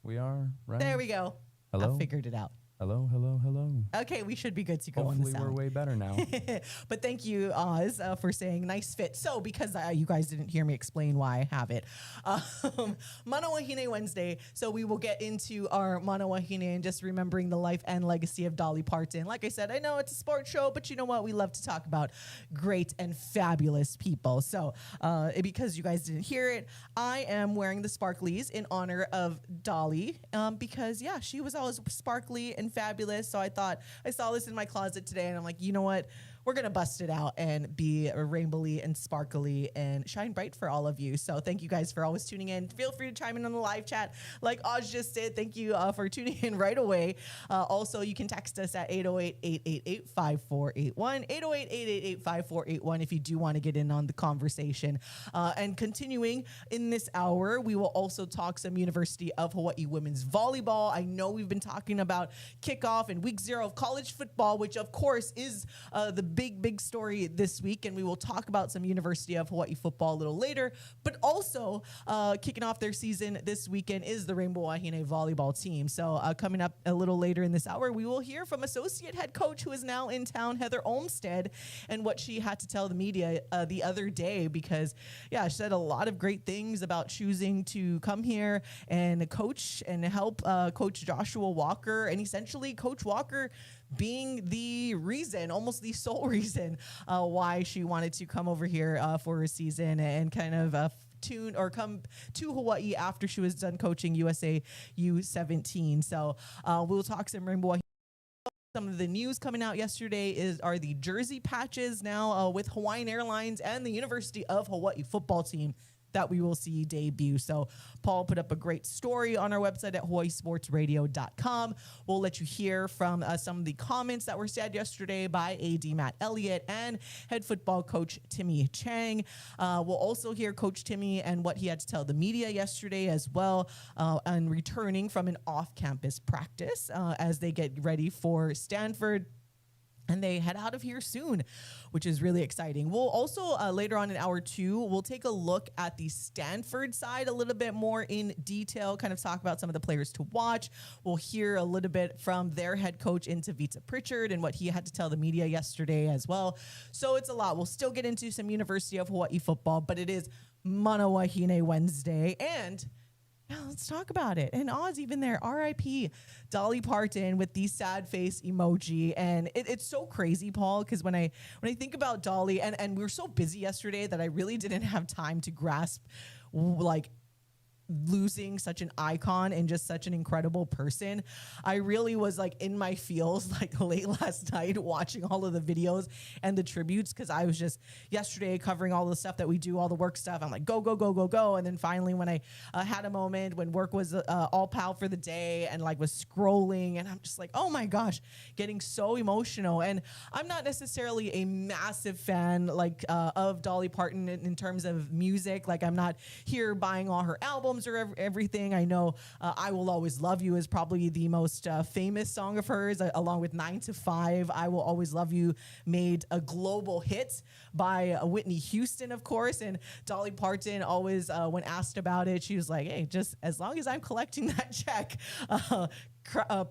We are, right? There we go. Hello? I figured it out. Hello, hello, hello. Okay, we should be good to go on the Hopefully sound. we're way better now. But thank you, Oz, for saying nice fit. So, because you guys didn't hear me explain why I have it, Mana Wahine Wednesday. So we will get into our Mana Wahine and just remembering the life and legacy of Dolly Parton. Like I said, I know it's a sports show, but you know what? We love to talk about great and fabulous people. So because you guys didn't hear it, I am wearing the sparklies in honor of Dolly because, yeah, she was always sparkly and fabulous. So I thought I saw this in my closet today and I'm like, you know what? We're going to bust it out and be rainbowy and sparkly and shine bright for all of you. So thank you guys for always tuning in. Feel free to chime in on the live chat. Like Oz just did, thank you for tuning in right away. Also, you can text us at 808-888-5481, 808-888-5481 if you do want to get in on the conversation. And continuing in this hour, we will also talk some University of Hawaii women's volleyball. I know we've been talking about kickoff and week 0 of college football, which of course is the big story this week, and we will talk about some University of Hawaii football a little later. But also kicking off their season this weekend is the Rainbow Wahine volleyball team. So coming up a little later in this hour, we will hear from associate head coach who is now in town, Heather Olmstead, and what she had to tell the media the other day, because yeah, she said a lot of great things about choosing to come here and coach and help Coach Joshua Walker, and essentially Coach Walker being the reason, almost the sole reason why she wanted to come over here for a season and kind of come to Hawaii after she was done coaching USA U17. So we'll talk some Rainbow Wahine. Some of the news coming out yesterday are the jersey patches now with Hawaiian Airlines and the University of Hawaii football team that we will see debut. So Paul put up a great story on our website at hawaiisportsradio.com. We'll let you hear from some of the comments that were said yesterday by AD Matt Elliott and head football coach Timmy Chang. We'll also hear Coach Timmy and what he had to tell the media yesterday as well, and returning from an off-campus practice as they get ready for Stanford. And they head out of here soon, which is really exciting. We'll also, later on in hour 2, we'll take a look at the Stanford side a little bit more in detail, kind of talk about some of the players to watch. We'll hear a little bit from their head coach, Vita Pritchard, and what he had to tell the media yesterday as well. So it's a lot. We'll still get into some University of Hawaii football, but it is Mana Wahine Wednesday, and yeah, let's talk about it. And Oz even there, R.I.P. Dolly Parton with the sad face emoji. And it's so crazy, Paul, because when I think about Dolly, and we were so busy yesterday that I really didn't have time to grasp like losing such an icon and just such an incredible person. I really was like in my feels like late last night watching all of the videos and the tributes, because I was just yesterday covering all the stuff that we do, all the work stuff. I'm like, go, go, go, go, go. And then finally when I had a moment when work was all pal for the day and like was scrolling, and I'm just like, oh my gosh, getting so emotional. And I'm not necessarily a massive fan like of Dolly Parton in terms of music. Like I'm not here buying all her albums or everything. I know I Will Always Love You is probably the most famous song of hers, along with 9 to 5. I Will Always Love You made a global hit by Whitney Houston, of course, and Dolly Parton always, when asked about it, she was like, hey, just as long as I'm collecting that check,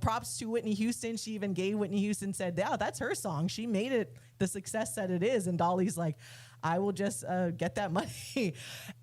props to Whitney Houston. She even gave Whitney Houston, said, yeah, that's her song. She made it the success that it is. And Dolly's like, I will just get that money.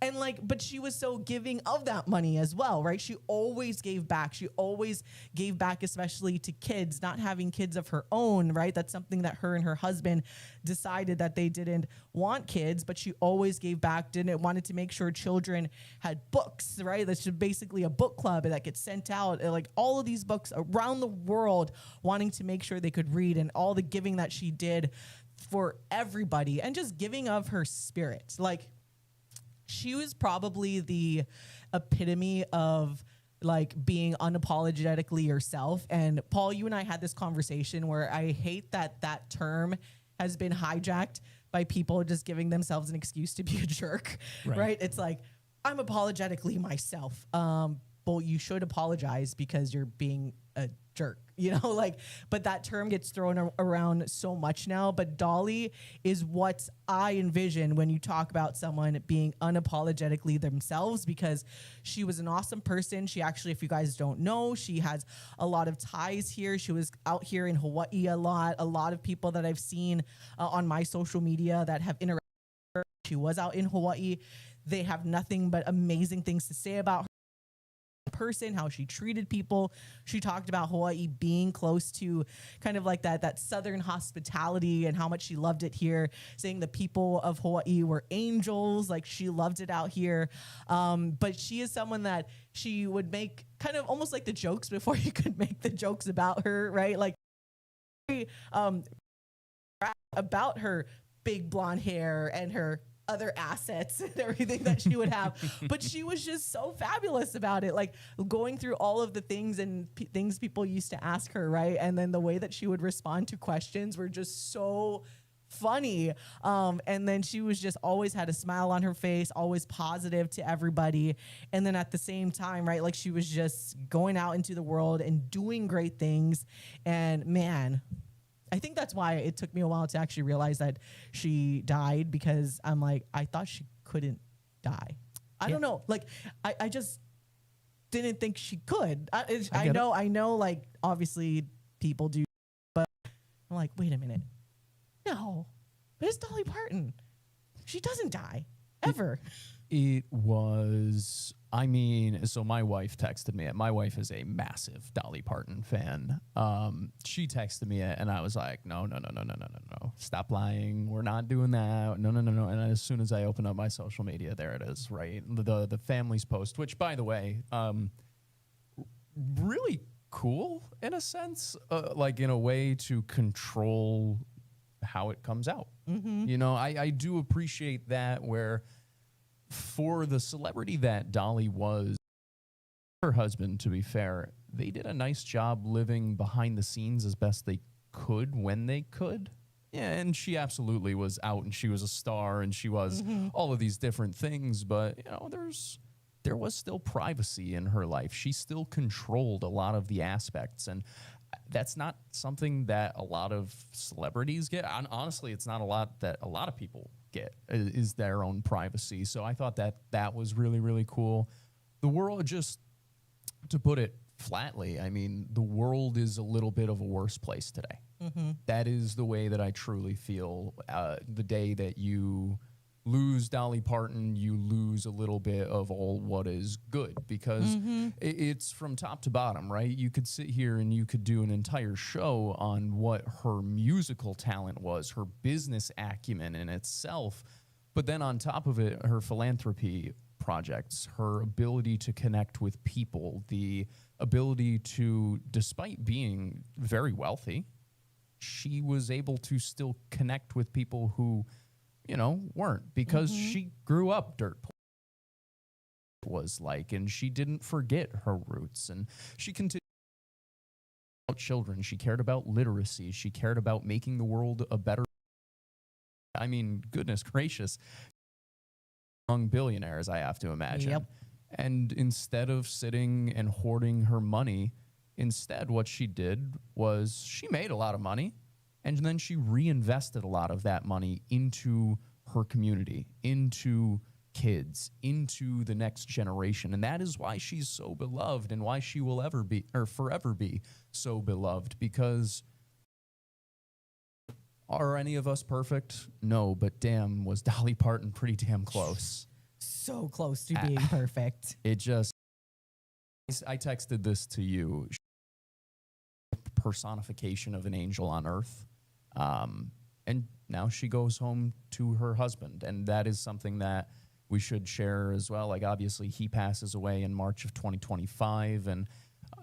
And like, but she was so giving of that money as well, right? She always gave back. She always gave back, especially to kids, not having kids of her own, right? That's something that her and her husband decided that they didn't want kids, but she always gave back, wanted to make sure children had books, right? That's basically a book club that gets sent out, like all of these books around the world, wanting to make sure they could read, and all the giving that she did for everybody, and just giving of her spirit. Like she was probably the epitome of like being unapologetically yourself. And Paul, you and I had this conversation where I hate that that term has been hijacked by people just giving themselves an excuse to be a jerk, right? It's like, I'm apologetically myself. well, you should apologize because you're being a jerk, you know, like, but that term gets thrown around so much now. But Dolly is what I envision when you talk about someone being unapologetically themselves, because she was an awesome person. She actually, if you guys don't know, she has a lot of ties here. She was out here in Hawaii a lot. A lot of people that I've seen on my social media that have interacted with her, she was out in Hawaii. They have nothing but amazing things to say about her person, how she treated people. She talked about Hawaii being close to kind of like that southern hospitality and how much she loved it here, saying the people of Hawaii were angels, like she loved it out here. But she is someone that she would make kind of almost like the jokes before you could make the jokes about her, right? Like about her big blonde hair and her other assets and everything that she would have, but she was just so fabulous about it, like going through all of the things and things people used to ask her, right? And then the way that she would respond to questions were just so funny. And then she was just always had a smile on her face, always positive to everybody. And then at the same time, right, like she was just going out into the world and doing great things. And man, I think that's why it took me a while to actually realize that she died, because I'm like, I thought she couldn't die. I don't know. Like, I just didn't think she could. I know, like, obviously people do, but I'm like, wait a minute. No, it's Dolly Parton. She doesn't die ever. It was, I mean, so my wife texted me. My wife is a massive Dolly Parton fan. She texted me and I was like, no. Stop lying. We're not doing that. No. And as soon as I open up my social media, there it is, right? The family's post, which, by the way, really cool in a sense, like in a way to control how it comes out. Mm-hmm. You know, I do appreciate that, where for the celebrity that Dolly was, her husband, to be fair, they did a nice job living behind the scenes as best they could when they could. Yeah, and she absolutely was out, and she was a star, and she was all of these different things. But, you know, there was still privacy in her life. She still controlled a lot of the aspects, and that's not something that a lot of celebrities get. And honestly, it's not a lot that a lot of people get, is their own privacy. So I thought that was really, really cool. The world, just to put it flatly, I mean, the world is a little bit of a worse place today. Mm-hmm. That is the way that I truly feel. The day that you lose Dolly Parton, you lose a little bit of all what is good, because it's from top to bottom, right? You could sit here and you could do an entire show on what her musical talent was, her business acumen in itself, but then on top of it, her philanthropy projects, her ability to connect with people, the ability to, despite being very wealthy, she was able to still connect with people who, you know, weren't, because she grew up dirt poor, was like, and she didn't forget her roots, and she continued about children. She cared about literacy. She cared about making the world a better. I mean, goodness gracious, young billionaires, I have to imagine. Yep. And instead of sitting and hoarding her money, instead what she did was she made a lot of money. And then she reinvested a lot of that money into her community, into kids, into the next generation. And that is why she's so beloved, and why she will ever be, or forever be, so beloved. Because are any of us perfect? No, but damn, was Dolly Parton pretty damn close. So close to being perfect. It just, I texted this to you. Personification of an angel on earth. And now she goes home to her husband, and that is something that we should share as well. Like, obviously, he passes away in March of 2025, and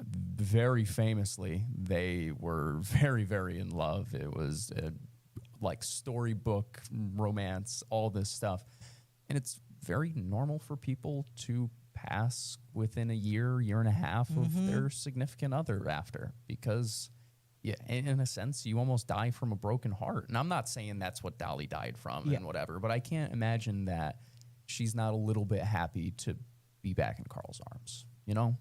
very famously, they were very, very in love. It was like storybook romance, all this stuff, and it's very normal for people to pass within a year and a half of their significant other after, because yeah, in a sense, you almost die from a broken heart. And I'm not saying that's what Dolly died from and whatever, but I can't imagine that she's not a little bit happy to be back in Carl's arms. You know,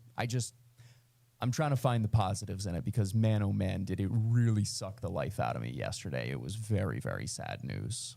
I'm trying to find the positives in it because, man, oh man, did it really suck the life out of me yesterday. It was very, very sad news.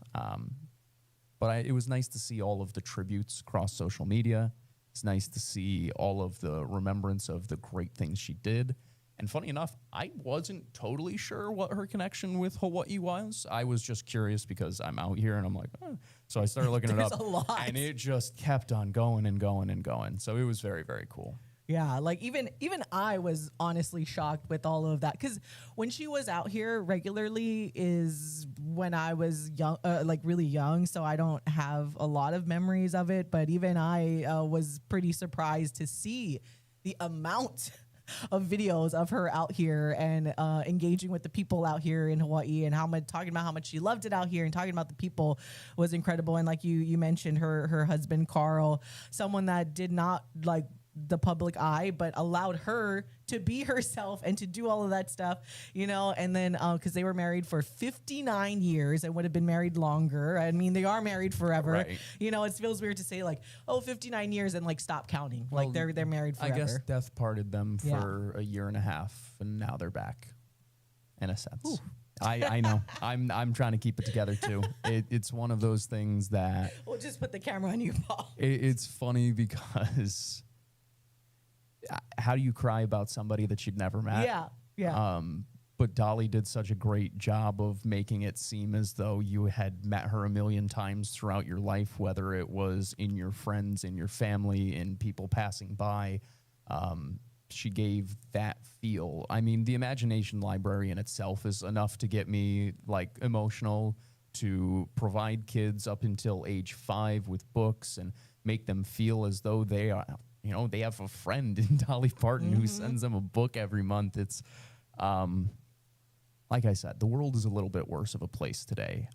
But it was nice to see all of the tributes across social media. It's nice to see all of the remembrance of the great things she did. And funny enough, I wasn't totally sure what her connection with Hawaii was. I was just curious because I'm out here and I'm like, oh. So I started looking it up. A lot. And it just kept on going and going and going. So it was very, very cool. Yeah, like even I was honestly shocked with all of that, because when she was out here regularly is when I was young, like really young, so I don't have a lot of memories of it. But even I was pretty surprised to see the amount of videos of her out here and engaging with the people out here in Hawaii, and talking about how much she loved it out here and talking about the people was incredible. And like you mentioned, her husband Carl, someone that did not like the public eye, but allowed her to be herself and to do all of that stuff, you know. And then because they were married for 59 years and would have been married longer. I mean, they are married forever. Right. You know, it feels weird to say like, oh, 59 years and like stop counting. Like they're married forever. I guess death parted them for a year and a half, and now they're back in a sense. Ooh. I know. I'm trying to keep it together too. It's one of those things that we'll just put the camera on you, Paul. It's funny because how do you cry about somebody that you'd never met? Yeah. But Dolly did such a great job of making it seem as though you had met her a million times throughout your life, whether it was in your friends, in your family, in people passing by. She gave that feel. I mean, the Imagination Library in itself is enough to get me like emotional, to provide kids up until age 5 with books and make them feel as though they are, you know, they have a friend in Dolly Parton who sends them a book every month. It's, like I said, the world is a little bit worse of a place today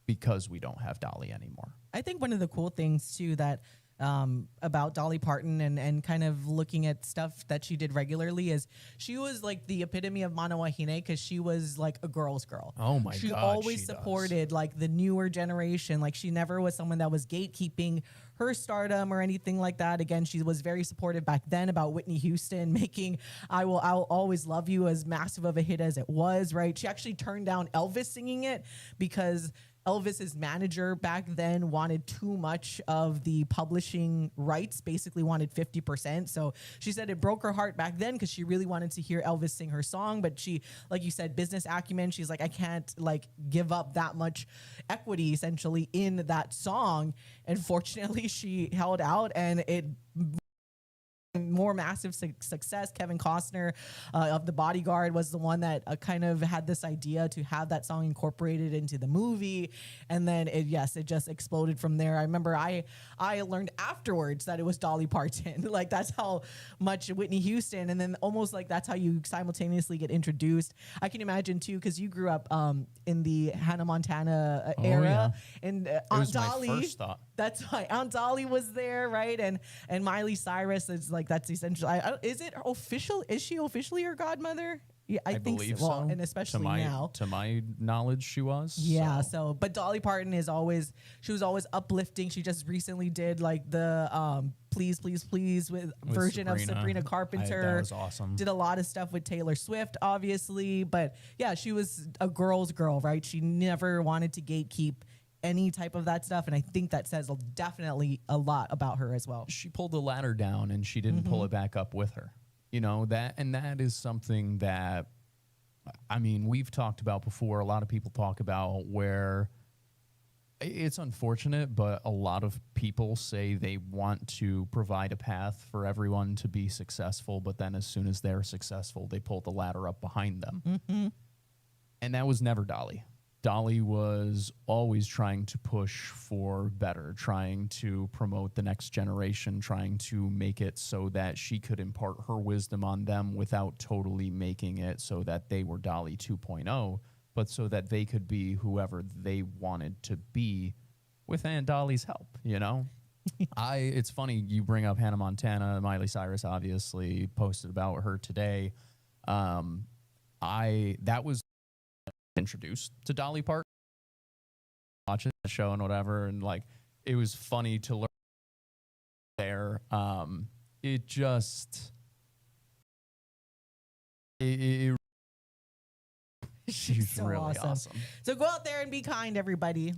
because we don't have Dolly anymore. I think one of the cool things too that about Dolly Parton and kind of looking at stuff that she did regularly is she was like the epitome of Mana Wahine, because she was like a girl's girl. Oh my God, she always supported like the newer generation. Like she never was someone that was gatekeeping her stardom or anything like that. Again, she was very supportive back then about Whitney Houston making I'll Always Love You as massive of a hit as it was, right? She actually turned down Elvis singing it because Elvis's manager back then wanted too much of the publishing rights, basically wanted 50%. So she said it broke her heart back then because she really wanted to hear Elvis sing her song. But she, like you said, business acumen, she's like, I can't like give up that much equity essentially in that song. And fortunately she held out, and it more massive success. Kevin Costner of The Bodyguard was the one that kind of had this idea to have that song incorporated into the movie, and then it just exploded from there. I remember I learned afterwards that it was Dolly Parton. Like that's how much Whitney Houston, and then almost like that's how you simultaneously get introduced. I can imagine too, because you grew up in the Hannah Montana era, and Aunt Dolly. My first thought. That's why Aunt Dolly was there, right? And Miley Cyrus is like, that's essential. Is it official? Is she officially your godmother? Yeah, I think believe so. Well, so. And especially now. To my knowledge, she was. Yeah. So, but Dolly Parton she was always uplifting. She just recently did like the Please, Please, Please with version of Sabrina Carpenter. That was awesome. Did a lot of stuff with Taylor Swift, obviously. But yeah, she was a girl's girl, right? She never wanted to gatekeep any type of that stuff, and I think that says definitely a lot about her as well. She pulled the ladder down and she didn't pull it back up with her. You know, that is something that, I mean, we've talked about before. A lot of people talk about where it's unfortunate, but a lot of people say they want to provide a path for everyone to be successful, but then as soon as they're successful, they pull the ladder up behind them. And that was never Dolly. Dolly was always trying to push for better, trying to promote the next generation, trying to make it so that she could impart her wisdom on them without totally making it so that they were Dolly 2.0, but so that they could be whoever they wanted to be with Aunt Dolly's help, you know? It's funny you bring up Hannah Montana. Miley Cyrus obviously posted about her today. That was introduced to Dolly Parton, watching the show and whatever, and like it was funny to learn there. it just it she's so really awesome. So go out there and be kind, everybody.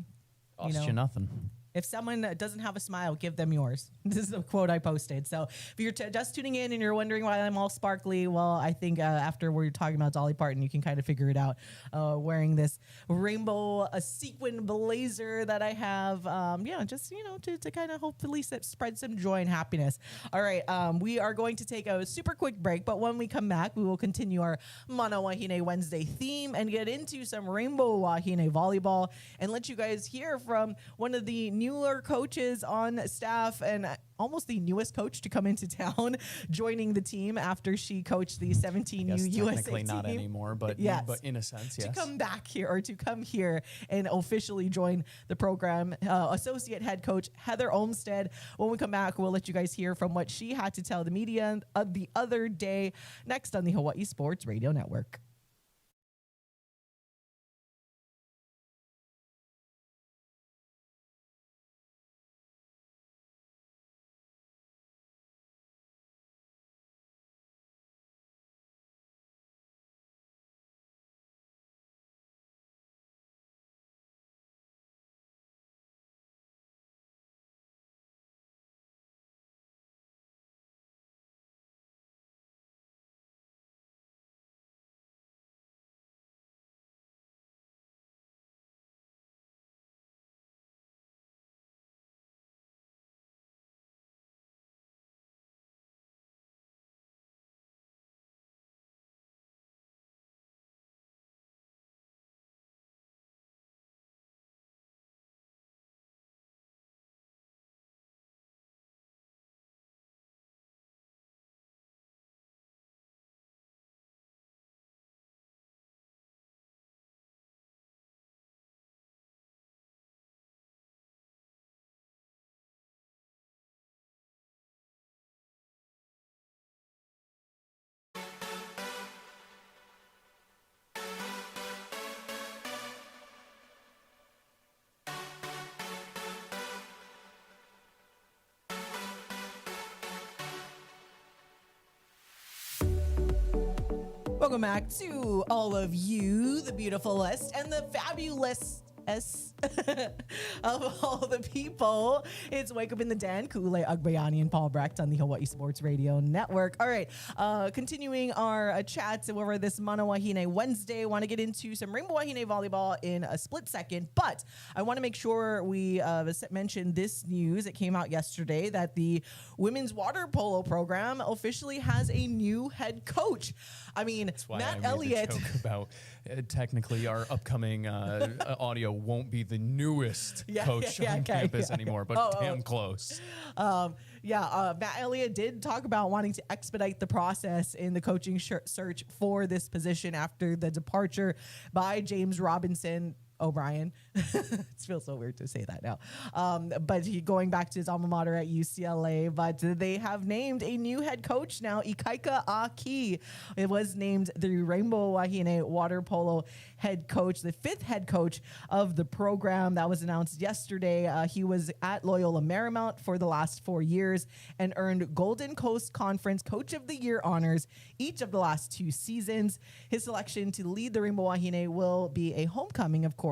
Cost you nothing. If someone doesn't have a smile, give them yours. This is a quote I posted. So if you're just tuning in and you're wondering why I'm all sparkly, well, I think after we're talking about Dolly Parton, you can kind of figure it out. Wearing this rainbow sequin blazer that I have, just to kind of hopefully spread some joy and happiness. All right, we are going to take a super quick break, but when we come back, we will continue our Mana Wahine Wednesday theme and get into some Rainbow Wahine volleyball and let you guys hear from one of the newer coaches on staff and almost the newest coach to come into town, joining the team after she coached the 17 USA technically team. Not anymore, but yes. But in a sense, yes. To come back here or to come here and officially join the program, associate head coach Heather Olmstead. When we come back, we'll let you guys hear from what she had to tell the media the other day, next on the Hawaii Sports Radio Network. Welcome back to all of you, the beautifulest and the fabulous of all the people. It's Wake Up in the Den, Kule Agbayani and Paul Brecht on the Hawaii Sports Radio Network. All right, continuing our chats over this Mana Wahine Wednesday. Want to get into some Rainbow Wahine volleyball in a split second, but I want to make sure we mention this news. It came out yesterday that the women's water polo program officially has a new head coach. I mean, That's why Matt I made Elliott. the joke about technically our upcoming audio won't be the newest coach on campus anymore, but damn close. Matt Elliott did talk about wanting to expedite the process in the coaching search for this position after the departure by James Robinson O'Brien. It feels so weird to say that now. But he going back to his alma mater at UCLA. But they have named a new head coach now, Ikaika Aki. It was named the Rainbow Wahine water polo head coach, the 5th head coach of the program. That was announced yesterday. He was at Loyola Marymount for the last 4 years and earned Golden Coast Conference Coach of the Year honors each of the last 2 seasons. His selection to lead the Rainbow Wahine will be a homecoming, of course,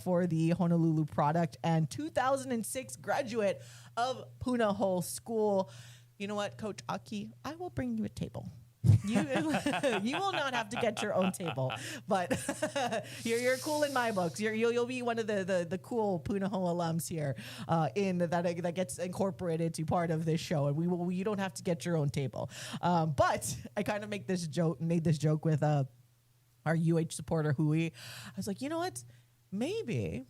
for the Honolulu product and 2006 graduate of Punahou School. You know what, Coach Aki? I will bring you a table. You will not have to get your own table, but you're cool in my books. You'll be one of the cool Punahou alums here that gets incorporated to part of this show, and you don't have to get your own table. But I kind of made this joke with our UH supporter Hui. I was like, you know what? Maybe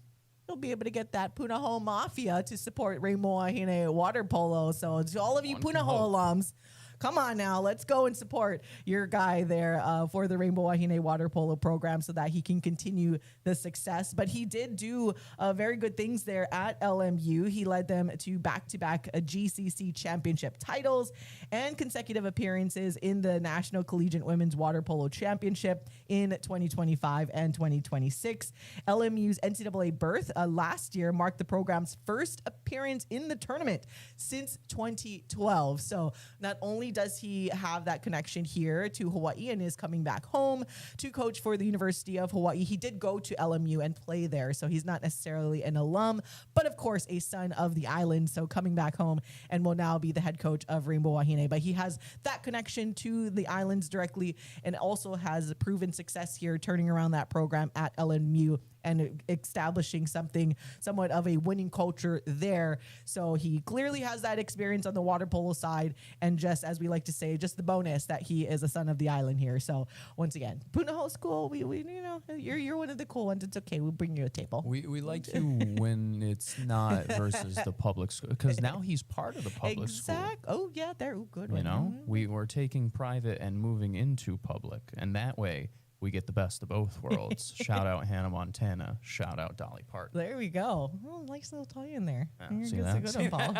you'll be able to get that Punahou Mafia to support Rainbow Wahine water polo. So to all of you Punahou alums, come on now, let's go and support your guy there for the Rainbow Wahine water polo program so that he can continue the success. But he did do very good things there at LMU. He led them to back-to-back GCC championship titles and consecutive appearances in the National Collegiate Women's Water Polo Championship in 2025 and 2026. LMU's NCAA berth last year marked the program's first appearance in the tournament since 2012. So not only does he have that connection here to Hawaii and is coming back home to coach for the University of Hawaii, he did go to LMU and play there. So he's not necessarily an alum, but of course a son of the island. So coming back home and will now be the head coach of Rainbow Wahine. But he has that connection to the islands directly and also has proven success here, turning around that program at LMU and establishing something somewhat of a winning culture there. So he clearly has that experience on the water polo side. And just as we like to say, just the bonus that he is a son of the island here. So once again, Punahou School, we you know, you're one of the cool ones. It's okay. We'll bring you a table. We like you when it's not versus the public school, because now he's part of the public school. Oh yeah, they're good. You know, we're taking private and moving into public, and that way we get the best of both worlds. Shout out Hannah Montana. Shout out Dolly Parton. There we go. Oh, nice little tie in there. See that? Good one, Paul.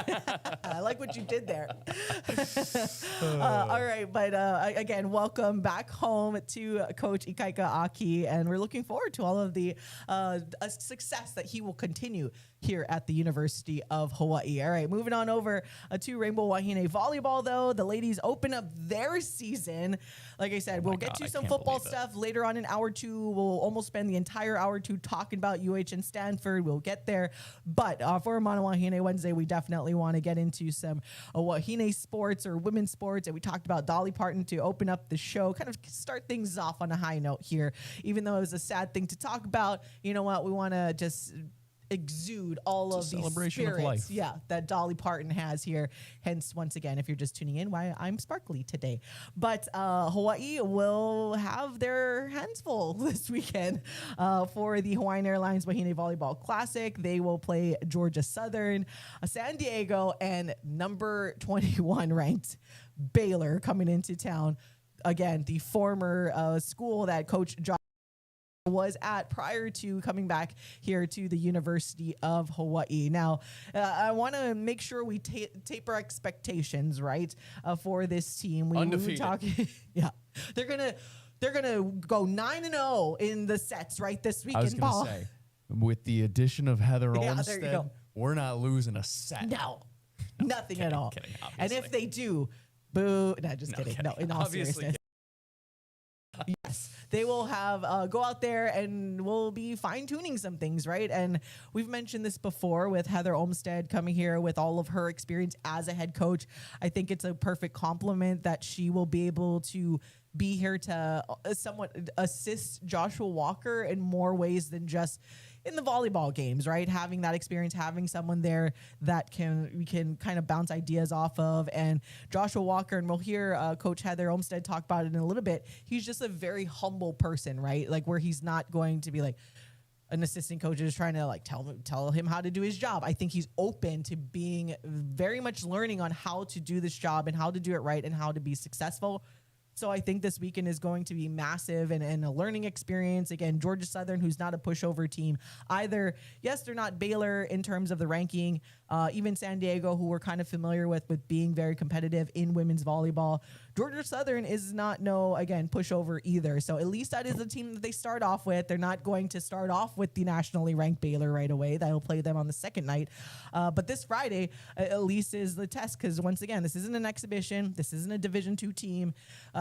I like what you did there. All right, but again, welcome back home to Coach Ikaika Aki, and we're looking forward to all of the success that he will continue here at the University of Hawaii. All right, moving on over to Rainbow Wahine volleyball, though. The ladies open up their season. Like I said, we'll get to some football stuff later on in hour two. We'll almost spend the entire hour two talking about UH and Stanford. We'll get there. But for Mana Wahine Wednesday, we definitely want to get into some Wahine sports or women's sports. And we talked about Dolly Parton to open up the show, kind of start things off on a high note here. Even though it was a sad thing to talk about, you know what? We want to just exude all of the spirits, that Dolly Parton has here. Hence, once again, if you're just tuning in, why I'm sparkly today. But Hawaii will have their hands full this weekend for the Hawaiian Airlines Wahine Volleyball Classic. They will play Georgia Southern, San Diego, and number 21 ranked Baylor coming into town. Again, the former school that Coach Josh was at prior to coming back here to the University of Hawaii. Now, I want to make sure we taper expectations, right, for this team. Undefeated. Yeah, they're gonna go 9-0 in the sets, right, this weekend. I was gonna say, with the addition of Heather Olmstead, we're not losing a set. No, nothing at all. Kidding, and if they do, boo. No, just kidding. No, in all seriousness. Yes, they will have go out there and we'll be fine-tuning some things, right? And we've mentioned this before with Heather Olmstead coming here with all of her experience as a head coach. I think it's a perfect compliment that she will be able to be here to somewhat assist Joshua Walker in more ways than just in the volleyball games, right? Having that experience, having someone there that we can kind of bounce ideas off of. And Joshua Walker, and we'll hear Coach Heather Olmstead talk about it in a little bit. He's just a very humble person, right? Like where he's not going to be like an assistant coach is trying to like tell him how to do his job. I think he's open to being very much learning on how to do this job and how to do it right and how to be successful. So I think this weekend is going to be massive and a learning experience. Again, Georgia Southern, who's not a pushover team either. Yes, they're not Baylor in terms of the ranking. Even San Diego, who we're kind of familiar with being very competitive in women's volleyball. Georgia Southern is not pushover either. So at least that is the team that they start off with. They're not going to start off with the nationally ranked Baylor right away. That'll play them on the second night. But this Friday, at least is the test because once again, this isn't an exhibition. This isn't a Division II team.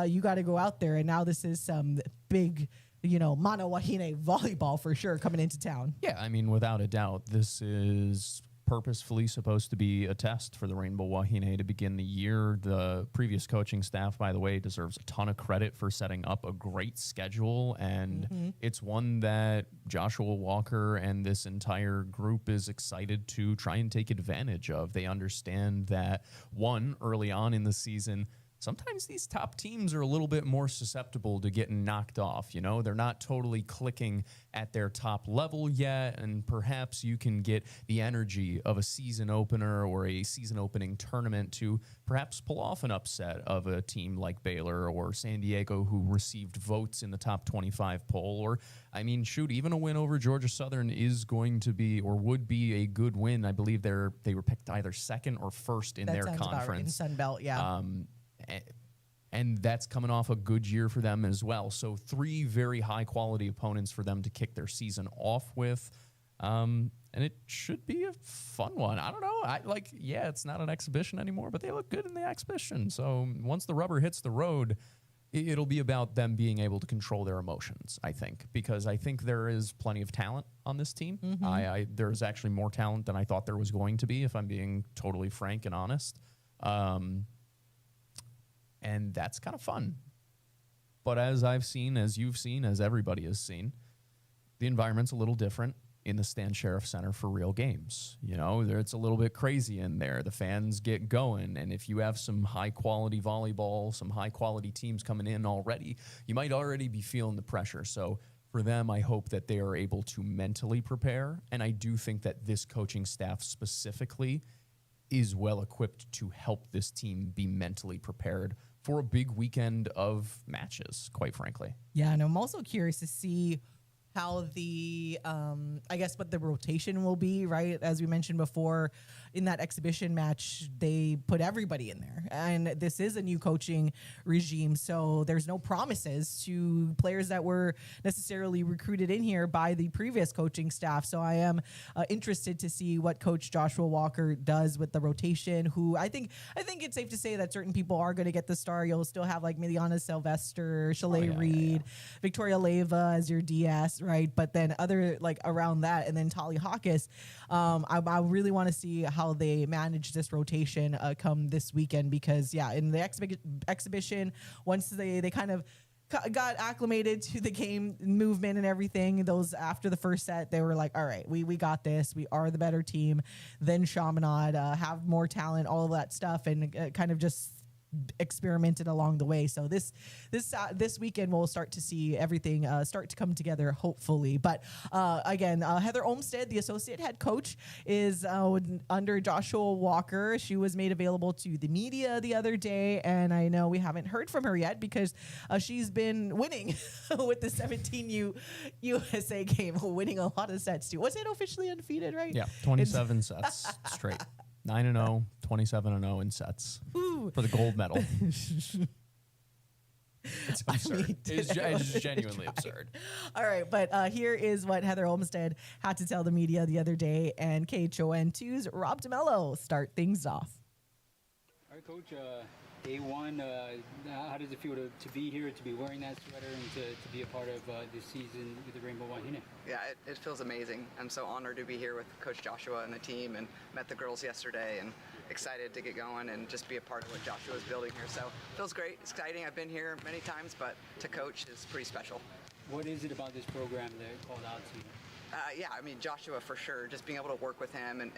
You got to go out there, and now this is some big, Mana Wahine volleyball for sure coming into town. Yeah, I mean, without a doubt, this is purposefully supposed to be a test for the Rainbow Wahine to begin the year. The previous coaching staff, by the way, deserves a ton of credit for setting up a great schedule, and it's one that Joshua Walker and this entire group is excited to try and take advantage of. They understand that, one, early on in the season, sometimes these top teams are a little bit more susceptible to getting knocked off. You know, they're not totally clicking at their top level yet, and perhaps you can get the energy of a season opener or a season opening tournament to perhaps pull off an upset of a team like Baylor or San Diego, who received votes in the top 25 poll. Or, I mean, shoot, even a win over Georgia Southern is going to be, or would be, a good win. I believe they were picked either second or first in their conference. In Sun Belt, yeah. And that's coming off a good year for them as well. So 3 very high-quality opponents for them to kick their season off with. And it should be a fun one. I don't know. It's not an exhibition anymore, but they look good in the exhibition. So once the rubber hits the road, it'll be about them being able to control their emotions, I think, because I think there is plenty of talent on this team. There's actually more talent than I thought there was going to be, if I'm being totally frank and honest. And that's kind of fun. But as I've seen, as you've seen, as everybody has seen, the environment's a little different in the Stan Sheriff Center for real games. You know, it's a little bit crazy in there. The fans get going. And if you have some high-quality volleyball, some high-quality teams coming in already, you might already be feeling the pressure. So for them, I hope that they are able to mentally prepare. And I do think that this coaching staff specifically is well equipped to help this team be mentally prepared for a big weekend of matches, quite frankly. Yeah, and I'm also curious to see how the, I guess what the rotation will be, right? As we mentioned before, in that exhibition match, they put everybody in there. And this is a new coaching regime, so there's no promises to players that were necessarily recruited in here by the previous coaching staff. So I am interested to see what Coach Joshua Walker does with the rotation, who I think it's safe to say that certain people are going to get the star. You'll still have like Miliana Sylvester, Chalet Reed, Victoria Leyva as your DS, right? But then other like around that, and then Tali Hawkes. I really want to see how they manage this rotation come this weekend, because in the exhibition, once they kind of got acclimated to the game movement and everything, those after the first set, they were like, all right, we got this, we are the better team than Chaminade, have more talent, all of that stuff, and kind of just experimented along the way. So this weekend we'll start to see everything start to come together, hopefully. But again, Heather Olmstead, the associate head coach, is under Joshua Walker. She was made available to the media the other day, and I know we haven't heard from her yet because she's been winning with the 17U USA game, winning a lot of sets too. Was it officially undefeated, right? Yeah, 27 sets straight. 9-0, 27-0 in sets for the gold medal. It's absurd. It's genuinely absurd. All right, but here is what Heather Olmstead had to tell the media the other day, and KHON2's Rob DeMello start things off. All right, Coach, day one, how does it feel to be here, to be wearing that sweater, and to be a part of this season with the Rainbow Wahine? Yeah, it feels amazing. I'm so honored to be here with Coach Joshua and the team, and met the girls yesterday, and excited to get going and just be a part of what Joshua is building here. So it feels great, it's exciting. I've been here many times, but to coach is pretty special. What is it about this program that called out to you? Yeah, I mean, Joshua for sure, just being able to work with him and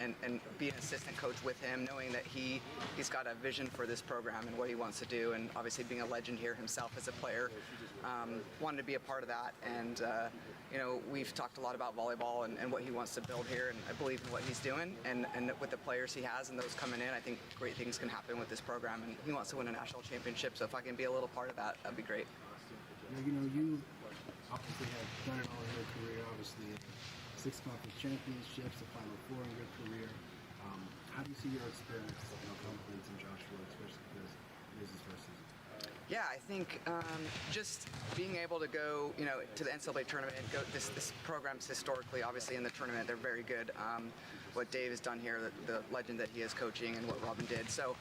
be an assistant coach with him, knowing that he's got a vision for this program and what he wants to do, and obviously being a legend here himself as a player, wanted to be a part of that. And we've talked a lot about volleyball and what he wants to build here, and I believe in what he's doing, and with the players he has and those coming in, I think great things can happen with this program, and he wants to win a national championship, so if I can be a little part of that, that'd be great. You obviously have done it all in your career, obviously 6 conference championships, a Final Four in your career. How do you see your experience compliments in Joshua, especially because it is his first season? Yeah, I think just being able to go, to the NCAA tournament, this program's historically, obviously in the tournament, they're very good. What Dave has done here, the legend that he is coaching, and what Robin did. So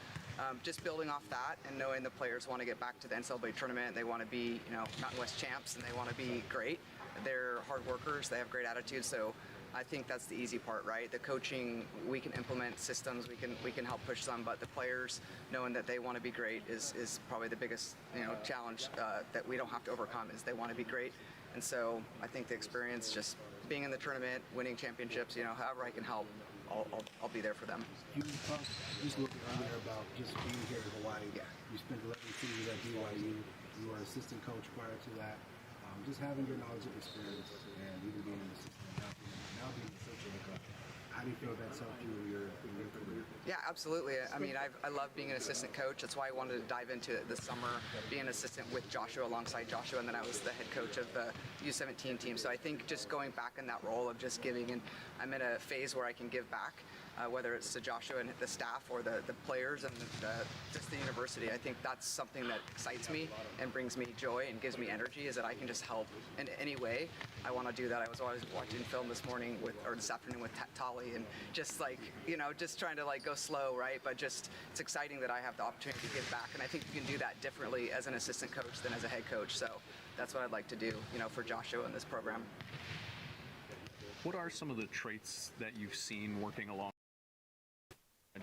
just building off that and knowing the players want to get back to the NCAA tournament, they want to be, Mountain West champs, and they want to be great. They're hard workers, they have great attitudes, so I think that's the easy part, right? The coaching, we can implement systems, we can help push them, but the players knowing that they want to be great is probably the biggest challenge that we don't have to overcome, is they want to be great. And so I think the experience, just being in the tournament, winning championships, however I can help, I'll be there for them. You talked just a little bit earlier about just being here in Hawaii. Yeah. You spent 11 seasons at BYU. You were an assistant coach prior to that. Just having your knowledge and experience, and even being an assistant now being an associate coach. How do you feel that's helped you in your career? Yeah, absolutely. I mean, I love being an assistant coach. That's why I wanted to dive into it this summer, being an assistant with Joshua, alongside Joshua, and then I was the head coach of the U17 team. So I think just going back in that role of just giving, and I'm in a phase where I can give back, whether it's to Joshua and the staff or the players and just the university. I think that's something that excites me and brings me joy and gives me energy, is that I can just help in any way I want to do that. I was always watching film this afternoon with Tolly, and just like, just trying to like go slow, right? But just, it's exciting that I have the opportunity to give back, and I think you can do that differently as an assistant coach than as a head coach. So that's what I'd like to do, for Joshua in this program. What are some of the traits that you've seen working along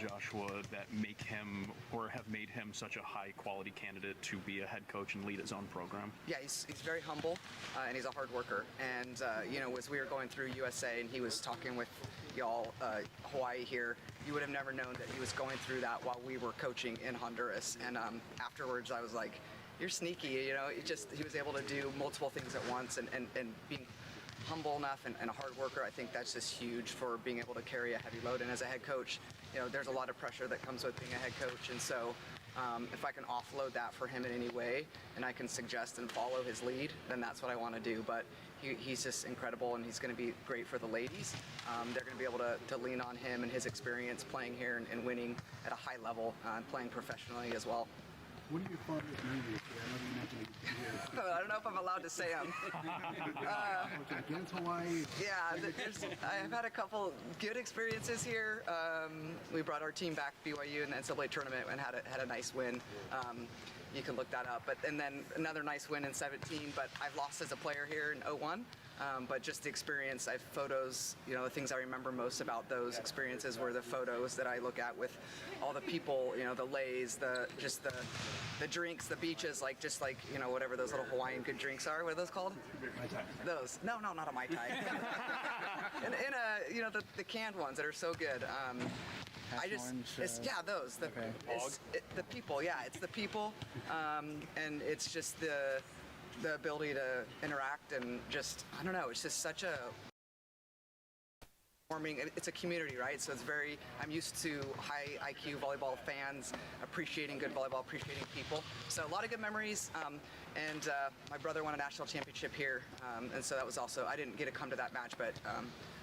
Joshua that make him, or have made him, such a high quality candidate to be a head coach and lead his own program? Yeah, he's very humble, and he's a hard worker. And as we were going through USA and he was talking with y'all, Hawaii here, you would have never known that he was going through that while we were coaching in Honduras. And afterwards I was like, you're sneaky, he was able to do multiple things at once, and being humble enough and a hard worker. I think that's just huge for being able to carry a heavy load. And as a head coach, there's a lot of pressure that comes with being a head coach. And so if I can offload that for him in any way, and I can suggest and follow his lead, then that's what I want to do. But he's just incredible, and he's going to be great for the ladies. They're going to be able to lean on him and his experience playing here and winning at a high level, and playing professionally as well. What are your fondest memories? I know you mentioned it. I don't know if I'm allowed to say them. Against Hawaii? Yeah, I've had a couple good experiences here. We brought our team back, BYU, in the NCAA tournament, and had a nice win. You can look that up. And then another nice win in 17, but I've lost as a player here in 01. But just the experience, I have photos, the things I remember most about those experiences were the photos that I look at with all the people, the lays, the drinks, the beaches, whatever those little Hawaiian good drinks are. What are those called? Mai Tai. Those. No, not a Mai Tai. the canned ones that are so good. Those. The people, it's the people, and it's just the ability to interact, and just, I don't know, it's just such a forming, it's a community, right? So I'm used to high IQ volleyball fans appreciating good volleyball, appreciating people. So a lot of good memories, and my brother won a national championship here, and so that was also, I didn't get to come to that match, but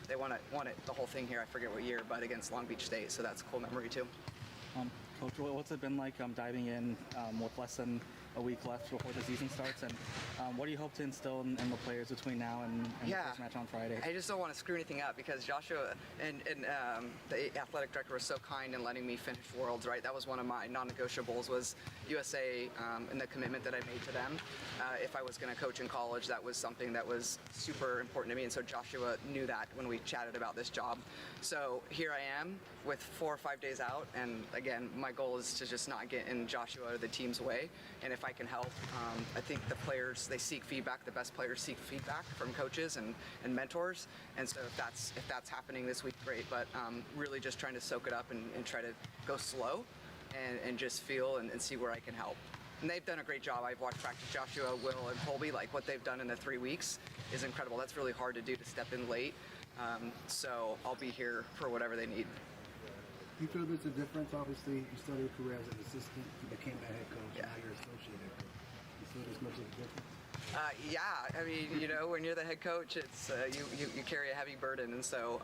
they won it, the whole thing here, I forget what year, but against Long Beach State, so that's a cool memory too. Coach, what's it been like diving in with less than a week left before the season starts, and what do you hope to instill in the players between now and the first match on Friday? I just don't want to screw anything up, because Joshua and the athletic director was so kind in letting me finish Worlds, right? That was one of my non-negotiables, was USA, and the commitment that I made to them. If I was going to coach in college, that was something that was super important to me, and so Joshua knew that when we chatted about this job. So here I am with 4 or 5 days out, and again, my goal is to just not get in Joshua or the team's way, and if I can help, I think the players, they seek feedback, the best players seek feedback from coaches and mentors, and so if that's happening this week, great, but really just trying to soak it up and try to go slow and just feel and see where I can help. And they've done a great job. I've watched practice Joshua, Will, and Colby. What they've done in the 3 weeks is incredible. That's really hard to do, to step in late. So I'll be here for whatever they need. You feel there's a difference? Obviously, you started your career as an assistant, you became a head coach, and now you're associate head coach. You feel there's much of a difference? Yeah, I mean, when you're the head coach, it's you carry a heavy burden, and so